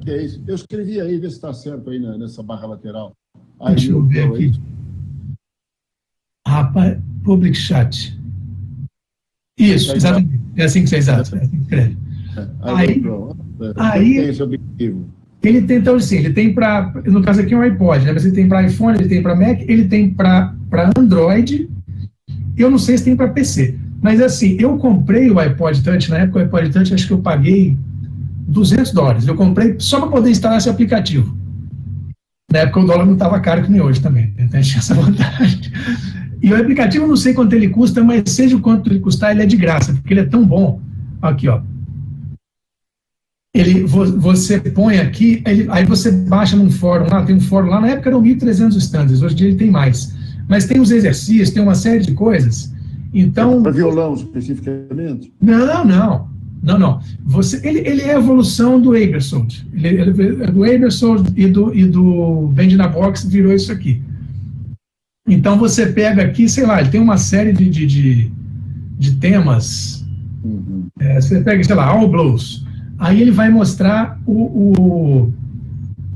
Que é isso? Eu escrevi aí, vê se está certo aí nessa barra lateral. Deixa eu ver aqui. Rapaz, Public Chat. Isso, exatamente. É assim que você exato. É assim que escreve. Aí tem esse objetivo. Ele tem, então, assim, ele tem para, no caso aqui é um iPod, né? Mas ele tem para iPhone, ele tem para Mac, ele tem para Android. Eu não sei se tem para PC. Mas assim, eu comprei o iPod Touch, na época o iPod Touch, acho que eu paguei $200. Eu comprei só para poder instalar esse aplicativo. Na época o dólar não estava caro que nem hoje também, então tinha essa vantagem. E o aplicativo, não sei quanto ele custa, mas seja o quanto ele custar, ele é de graça, porque ele é tão bom. Aqui, ó. Você põe aqui, aí você baixa num fórum lá, tem um fórum lá, na época eram 1.300 standards, hoje em dia ele tem mais. Mas tem os exercícios, tem uma série de coisas. Então, para violão especificamente? Não. Ele é a evolução do Aebersold. Ele é do Aebersold e do Band na Box virou isso aqui. Então você pega aqui, sei lá, ele tem uma série de temas. Você pega, sei lá, All Blows. Aí ele vai mostrar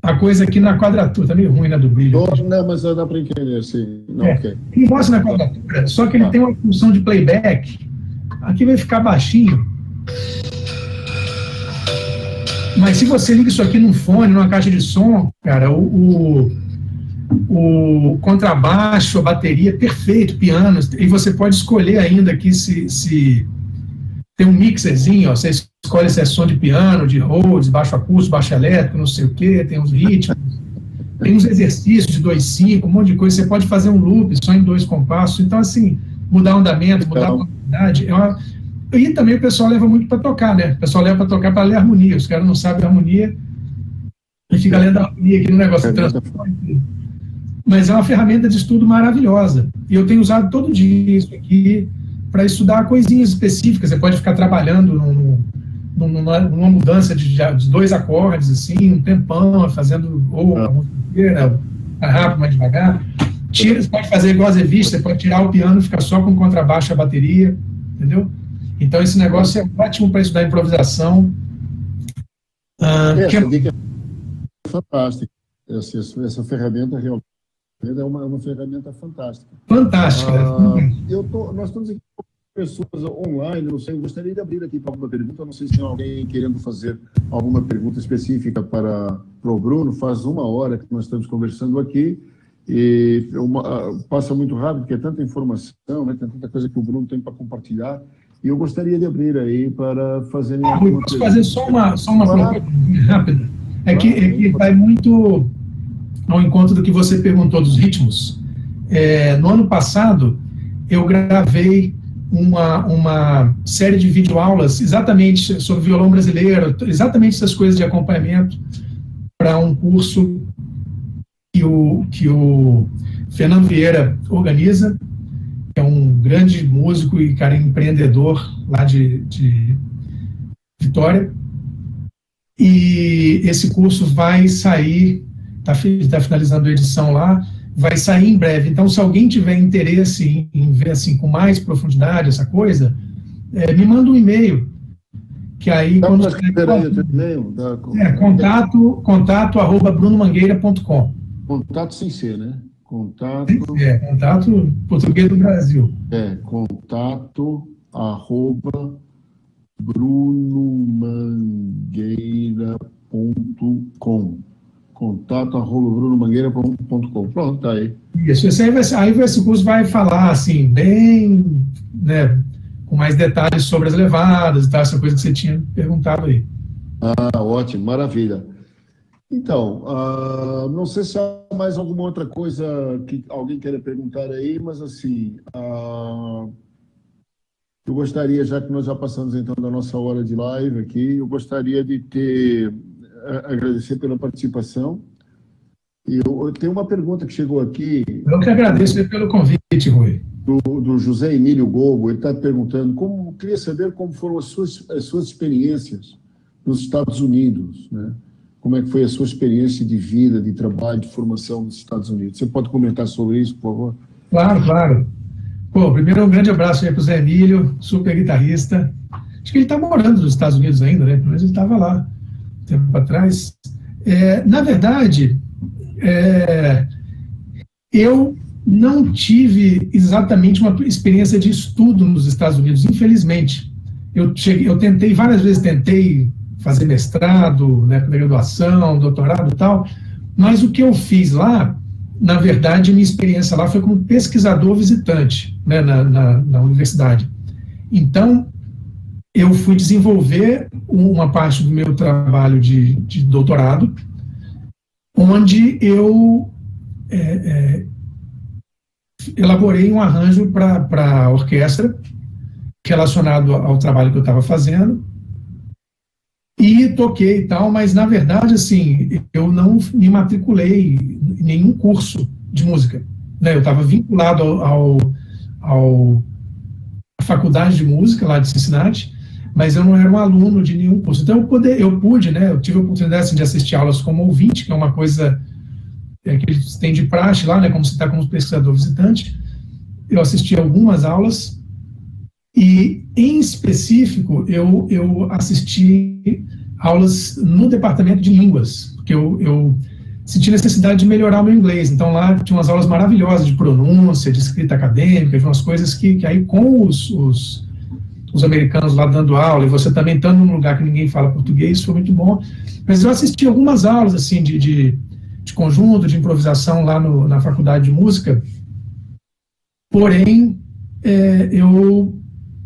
a coisa aqui na quadratura. Tá meio ruim, né, do brilho. Não, mas dá para entender, sim. Não, okay. Ele mostra na quadratura, só que ele tem uma função de playback. Aqui vai ficar baixinho. Mas se você liga isso aqui num fone, numa caixa de som, cara, o contrabaixo, a bateria, perfeito, piano, e você pode escolher ainda aqui se tem um mixerzinho, ó, você escolhe se é som de piano, de Rhodes, baixo acústico, baixo elétrico, não sei o quê, tem uns ritmos, tem uns exercícios de 2/5, um monte de coisa, você pode fazer um loop só em 2 compassos, então assim, mudar o andamento, mudar a velocidade, e também o pessoal leva muito para tocar, né? O pessoal leva para tocar para ler harmonia. Os caras não sabem harmonia e fica lendo a harmonia aqui no negócio. Mas é uma ferramenta de estudo maravilhosa. E eu tenho usado todo dia isso aqui para estudar coisinhas específicas. Você pode ficar trabalhando numa mudança de 2 acordes, assim, um tempão, fazendo ou a música inteira, rápido, mais devagar. Você pode fazer igual a Zevista, você pode tirar o piano e ficar só com o contrabaixo e a bateria, entendeu? Então, esse negócio é ótimo para estudar improvisação. Essa dica é fantástica. Essa ferramenta realmente é uma ferramenta fantástica. Fantástica. Nós estamos aqui com pessoas online, não sei, eu gostaria de abrir aqui para alguma pergunta, não sei se tem alguém querendo fazer alguma pergunta específica para o Bruno. Faz 1 hora que nós estamos conversando aqui e passa muito rápido, porque é tanta informação, né, tem tanta coisa que o Bruno tem para compartilhar. E eu gostaria de abrir aí para fazerem... Posso fazer só uma pergunta rápida? É que vai muito ao encontro do que você perguntou dos ritmos. No ano passado, eu gravei uma série de videoaulas exatamente sobre violão brasileiro, exatamente essas coisas de acompanhamento, para um curso que o Fernando Vieira organiza, que é um grande músico e cara empreendedor lá de Vitória. E esse curso vai sair, está finalizando a edição lá, vai sair em breve. Então, se alguém tiver interesse em ver assim, com mais profundidade essa coisa, me manda um e-mail, que aí... quando contato@brunomangueira.com. Contato sem ser, né? Contato português do Brasil. Contato@brunomangueira.com. Contato@brunomangueira.com. Pronto, tá aí. Isso, aí esse curso vai falar assim, bem, né, com mais detalhes sobre as levadas e tal, essa coisa que você tinha perguntado aí. Ótimo, maravilha. Então, não sei se há mais alguma outra coisa que alguém queira perguntar aí, mas assim, eu gostaria, já que nós já passamos então da nossa hora de live aqui, eu gostaria de agradecer pela participação. E eu tenho uma pergunta que chegou aqui. Eu que agradeço pelo convite, Rui. Do José Emílio Gobo. Ele está perguntando, queria saber como foram as suas experiências nos Estados Unidos, né? Como é que foi a sua experiência de vida, de trabalho, de formação nos Estados Unidos? Você pode comentar sobre isso, por favor? Claro. Primeiro um grande abraço aí para o Zé Emílio, super guitarrista. Acho que ele está morando nos Estados Unidos ainda, né? Mas ele estava lá tempo atrás. Na verdade, eu não tive exatamente uma experiência de estudo nos Estados Unidos, infelizmente. Eu tentei várias vezes, fazer mestrado, né, graduação, doutorado e tal, mas o que eu fiz lá, na verdade, minha experiência lá foi como pesquisador visitante, né, na universidade. Então, eu fui desenvolver uma parte do meu trabalho de doutorado, onde eu elaborei um arranjo para a orquestra relacionado ao trabalho que eu estava fazendo, E toquei e tal, mas na verdade, assim, eu não me matriculei em nenhum curso de música, né? Eu estava vinculado à faculdade de música lá de Cincinnati, mas eu não era um aluno de nenhum curso. Então eu pude, né? Eu tive a oportunidade assim, de assistir aulas como ouvinte, que é uma coisa que eles têm de praxe lá, né? Como você está como pesquisador visitante. Eu assisti algumas aulas e, em específico, eu assisti aulas no departamento de línguas, porque eu senti necessidade de melhorar o meu inglês. Então, lá tinha umas aulas maravilhosas de pronúncia, de escrita acadêmica, de umas coisas que aí com os americanos lá dando aula, e você também estando num lugar que ninguém fala português, foi muito bom. Mas eu assisti algumas aulas, assim, de conjunto, de improvisação lá na faculdade de música, porém, eu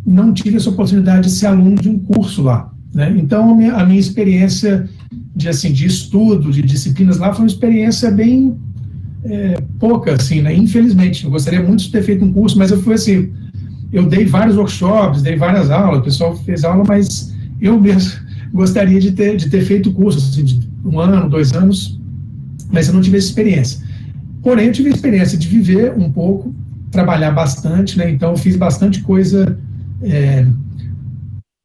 não tive essa oportunidade de ser aluno de um curso lá, né? Então, a minha experiência de estudo, de disciplinas lá, foi uma experiência bem pouca, assim, né? Infelizmente. Eu gostaria muito de ter feito um curso, mas eu fui assim, eu dei vários workshops, dei várias aulas, o pessoal fez aula, mas eu mesmo gostaria de ter feito curso, assim, de 1 ano, 2 anos, mas eu não tive essa experiência. Porém, eu tive a experiência de viver um pouco, trabalhar bastante, né? Então eu fiz bastante coisa.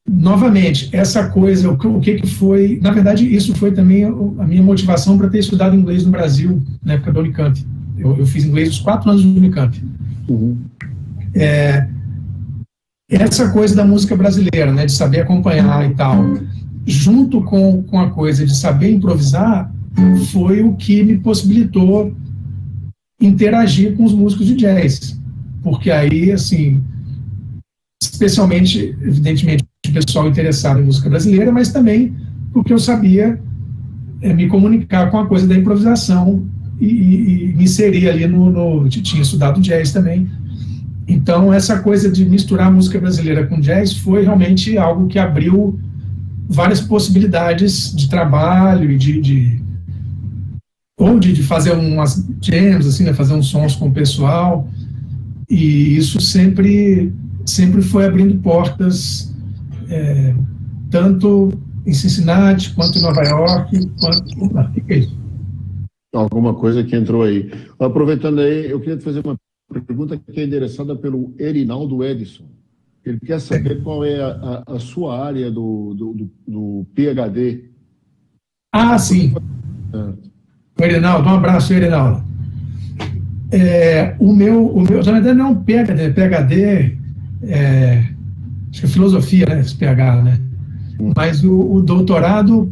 Novamente, essa coisa, o que foi, na verdade, isso foi também a minha motivação para ter estudado inglês no Brasil, na época da Unicamp. Eu fiz inglês os 4 anos do Unicamp. Uhum. Essa coisa da música brasileira, né, de saber acompanhar e tal, junto com a coisa de saber improvisar, foi o que me possibilitou interagir com os músicos de jazz. Porque aí, assim, especialmente, evidentemente, o pessoal interessado em música brasileira, mas também porque eu sabia me comunicar com a coisa da improvisação e me inserir ali tinha estudado jazz também. Então, essa coisa de misturar música brasileira com jazz foi realmente algo que abriu várias possibilidades de trabalho e de fazer umas jams, assim, né, fazer uns sons com o pessoal, e isso sempre foi abrindo portas, tanto em Cincinnati, quanto em Nova York, quanto... Alguma coisa que entrou aí. Aproveitando aí, eu queria te fazer uma pergunta que é endereçada pelo Erinaldo Edson. Ele quer saber qual é a sua área do PhD. Ah, sim. O Erinaldo, um abraço, Erinaldo. O meu, na verdade, não é um PhD, acho que é filosofia, né, esse PH, né? Mas o doutorado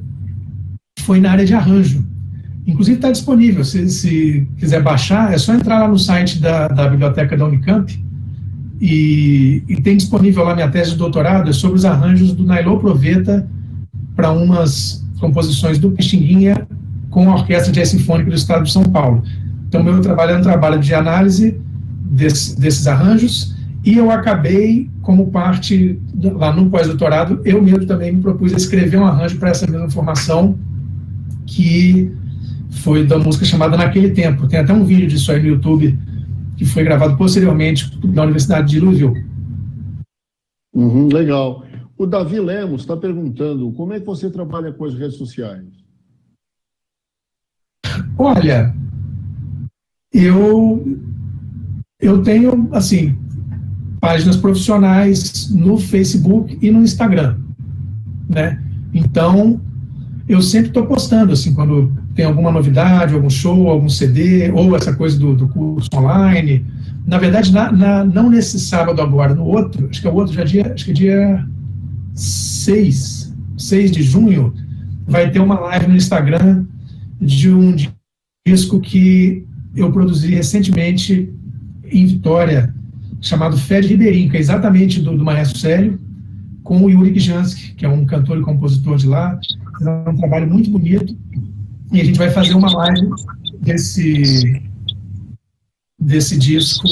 foi na área de arranjo. Inclusive está disponível, se quiser baixar, é só entrar lá no site da biblioteca da Unicamp e tem disponível lá minha tese de doutorado, é sobre os arranjos do Nailô Proveta para umas composições do Pixinguinha com a Orquestra Jazz Sinfônica do Estado de São Paulo. Então, meu trabalho é um trabalho de análise desses arranjos, e eu acabei, como parte, lá no pós-doutorado, eu mesmo também me propus a escrever um arranjo para essa mesma formação, que foi da música chamada Naquele Tempo. Tem até um vídeo disso aí no YouTube, que foi gravado posteriormente na Universidade de Louisville. Legal. O Davi Lemos está perguntando, como é que você trabalha com as redes sociais? Olha, eu tenho, assim, páginas profissionais no Facebook e no Instagram, né? Então, eu sempre estou postando, assim, quando tem alguma novidade, algum show, algum CD, ou essa coisa do curso online. Na verdade, não nesse sábado agora, no outro, acho que é o outro, acho que é dia 6 de junho, vai ter uma live no Instagram de um disco que eu produzi recentemente em Vitória, chamado Fé de Ribeirinho, que é exatamente do Maestro Célio, com o Yuri Gjanski, que é um cantor e compositor de lá. É um trabalho muito bonito, e a gente vai fazer uma live desse disco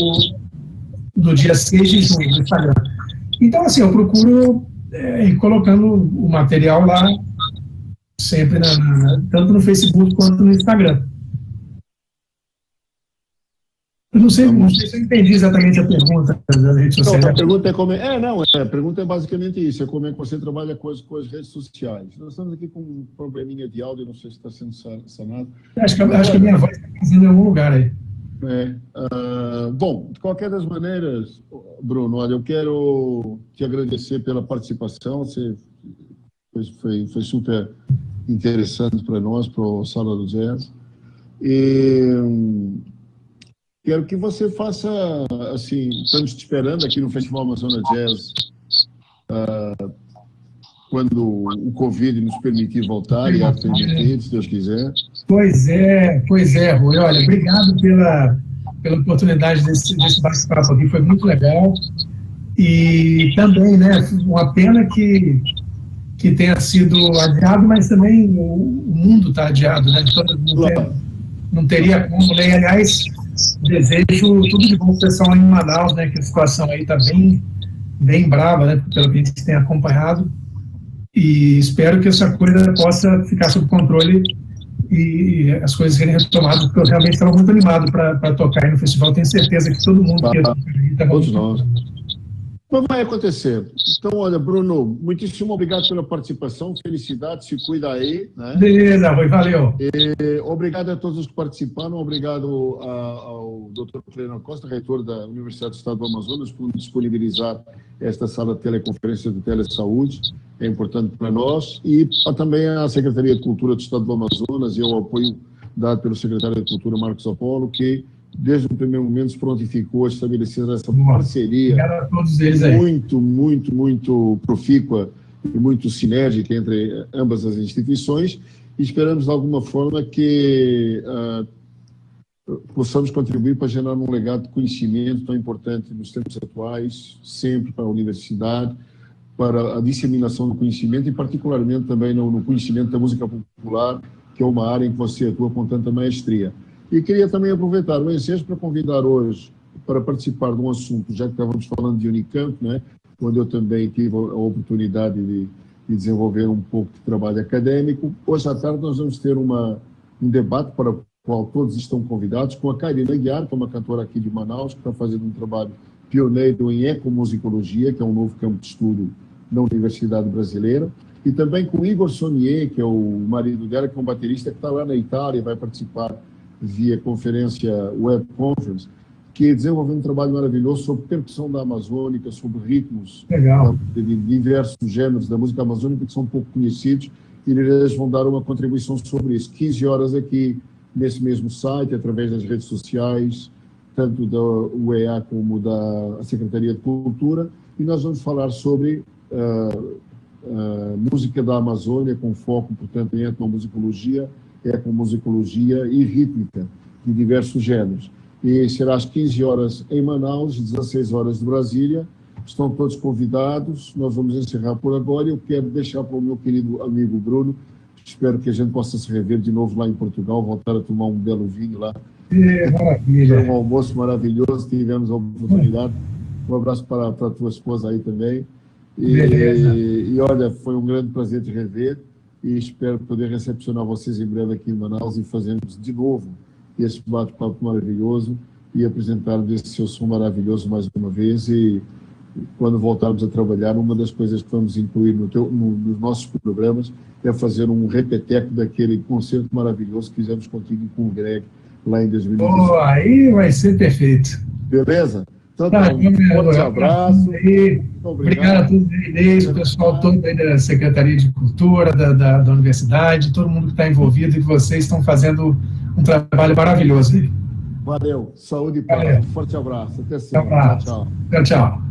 no dia 6 de junho, no Instagram. Então, assim, eu procuro ir colocando o material lá, sempre, tanto no Facebook quanto no Instagram. Eu não sei se eu entendi exatamente a pergunta das redes sociais. Não, a pergunta é como a pergunta é basicamente isso, é como é que você trabalha com as redes sociais. Nós estamos aqui com um probleminha de áudio, não sei se está sendo sanado. Acho que a minha voz está fazendo em algum lugar aí. Bom, de qualquer das maneiras, Bruno, olha, eu quero te agradecer pela participação, você foi super interessante para nós, para o Sala do Jazz. E quero que você faça, assim, estamos te esperando aqui no Festival Amazonas Jazz, quando o Covid nos permitir voltar, e a permitir, se Deus quiser. Pois é, Rui. Olha, obrigado pela oportunidade desse bate-papo aqui, foi muito legal. E também, né, uma pena que tenha sido adiado, mas também o mundo está adiado, né? Não teria como, né? Aliás, desejo tudo de bom para o pessoal em Manaus, né? Que a situação aí está bem brava, né? Pelo que a gente tem acompanhado. E espero que essa coisa possa ficar sob controle e as coisas serem retomadas, porque eu realmente estava muito animado para tocar aí no festival. Tenho certeza que todo mundo que está todos nós. Mas vai acontecer. Então, olha, Bruno, muitíssimo obrigado pela participação, felicidade, se cuida aí. Né? Beleza, valeu. Obrigado a todos os que participaram, obrigado ao Dr. Cleino Costa, reitor da Universidade do Estado do Amazonas, por disponibilizar esta sala de teleconferência de telesaúde, é importante para nós, e também à Secretaria de Cultura do Estado do Amazonas e ao apoio dado pelo secretário de Cultura, Marcos Apolo, que desde o primeiro momento se prontificou a estabelecer essa parceria a todos eles aí. muito profícua e muito sinérgica entre ambas as instituições, e esperamos de alguma forma que possamos contribuir para gerar um legado de conhecimento tão importante nos tempos atuais, sempre para a universidade, para a disseminação do conhecimento e particularmente também no conhecimento da música popular, que é uma área em que você atua com tanta maestria. E queria também aproveitar o ensejo para convidar hoje para participar de um assunto, já que estávamos falando de Unicamp, né, onde eu também tive a oportunidade de desenvolver um pouco de trabalho acadêmico. Hoje à tarde nós vamos ter um debate para o qual todos estão convidados, com a Karina Aguiar, que é uma cantora aqui de Manaus, que está fazendo um trabalho pioneiro em ecomusicologia, que é um novo campo de estudo na Universidade Brasileira, e também com o Igor Sonier, que é o marido dela, que é um baterista que está lá na Itália e vai participar via conferência web conference, que desenvolveu um trabalho maravilhoso sobre percussão da amazônica, sobre ritmos de diversos gêneros da música amazônica que são pouco conhecidos, e eles vão dar uma contribuição sobre isso. 15 horas aqui nesse mesmo site, através das redes sociais, tanto da UEA como da Secretaria de Cultura, e nós vamos falar sobre música da Amazônia, com foco, portanto, em etnomusicologia, ecomusicologia e rítmica de diversos gêneros. E será às 15 horas em Manaus, 16 horas de Brasília. Estão todos convidados. Nós vamos encerrar por agora. Eu quero deixar para o meu querido amigo Bruno. Espero que a gente possa se rever de novo lá em Portugal, voltar a tomar um belo vinho lá. Maravilha. Um almoço maravilhoso, tivemos a oportunidade. Um abraço para a tua esposa aí também. E olha, foi um grande prazer te rever. E espero poder recepcionar vocês em breve aqui em Manaus e fazermos de novo esse bate-papo maravilhoso e apresentar-vos esse seu som maravilhoso mais uma vez. E quando voltarmos a trabalhar, uma das coisas que vamos incluir nos nossos programas é fazer um repeteco daquele concerto maravilhoso que fizemos contigo com o Greg lá em 2018. Aí vai ser perfeito. Beleza? Então, um forte abraço. Obrigado a todos vocês, o pessoal todo aí da Secretaria de Cultura, da Universidade, todo mundo que está envolvido, e que vocês estão fazendo um trabalho maravilhoso. Valeu, saúde e paz. Um forte abraço. Até sempre. Tchau, tchau. Tchau, tchau.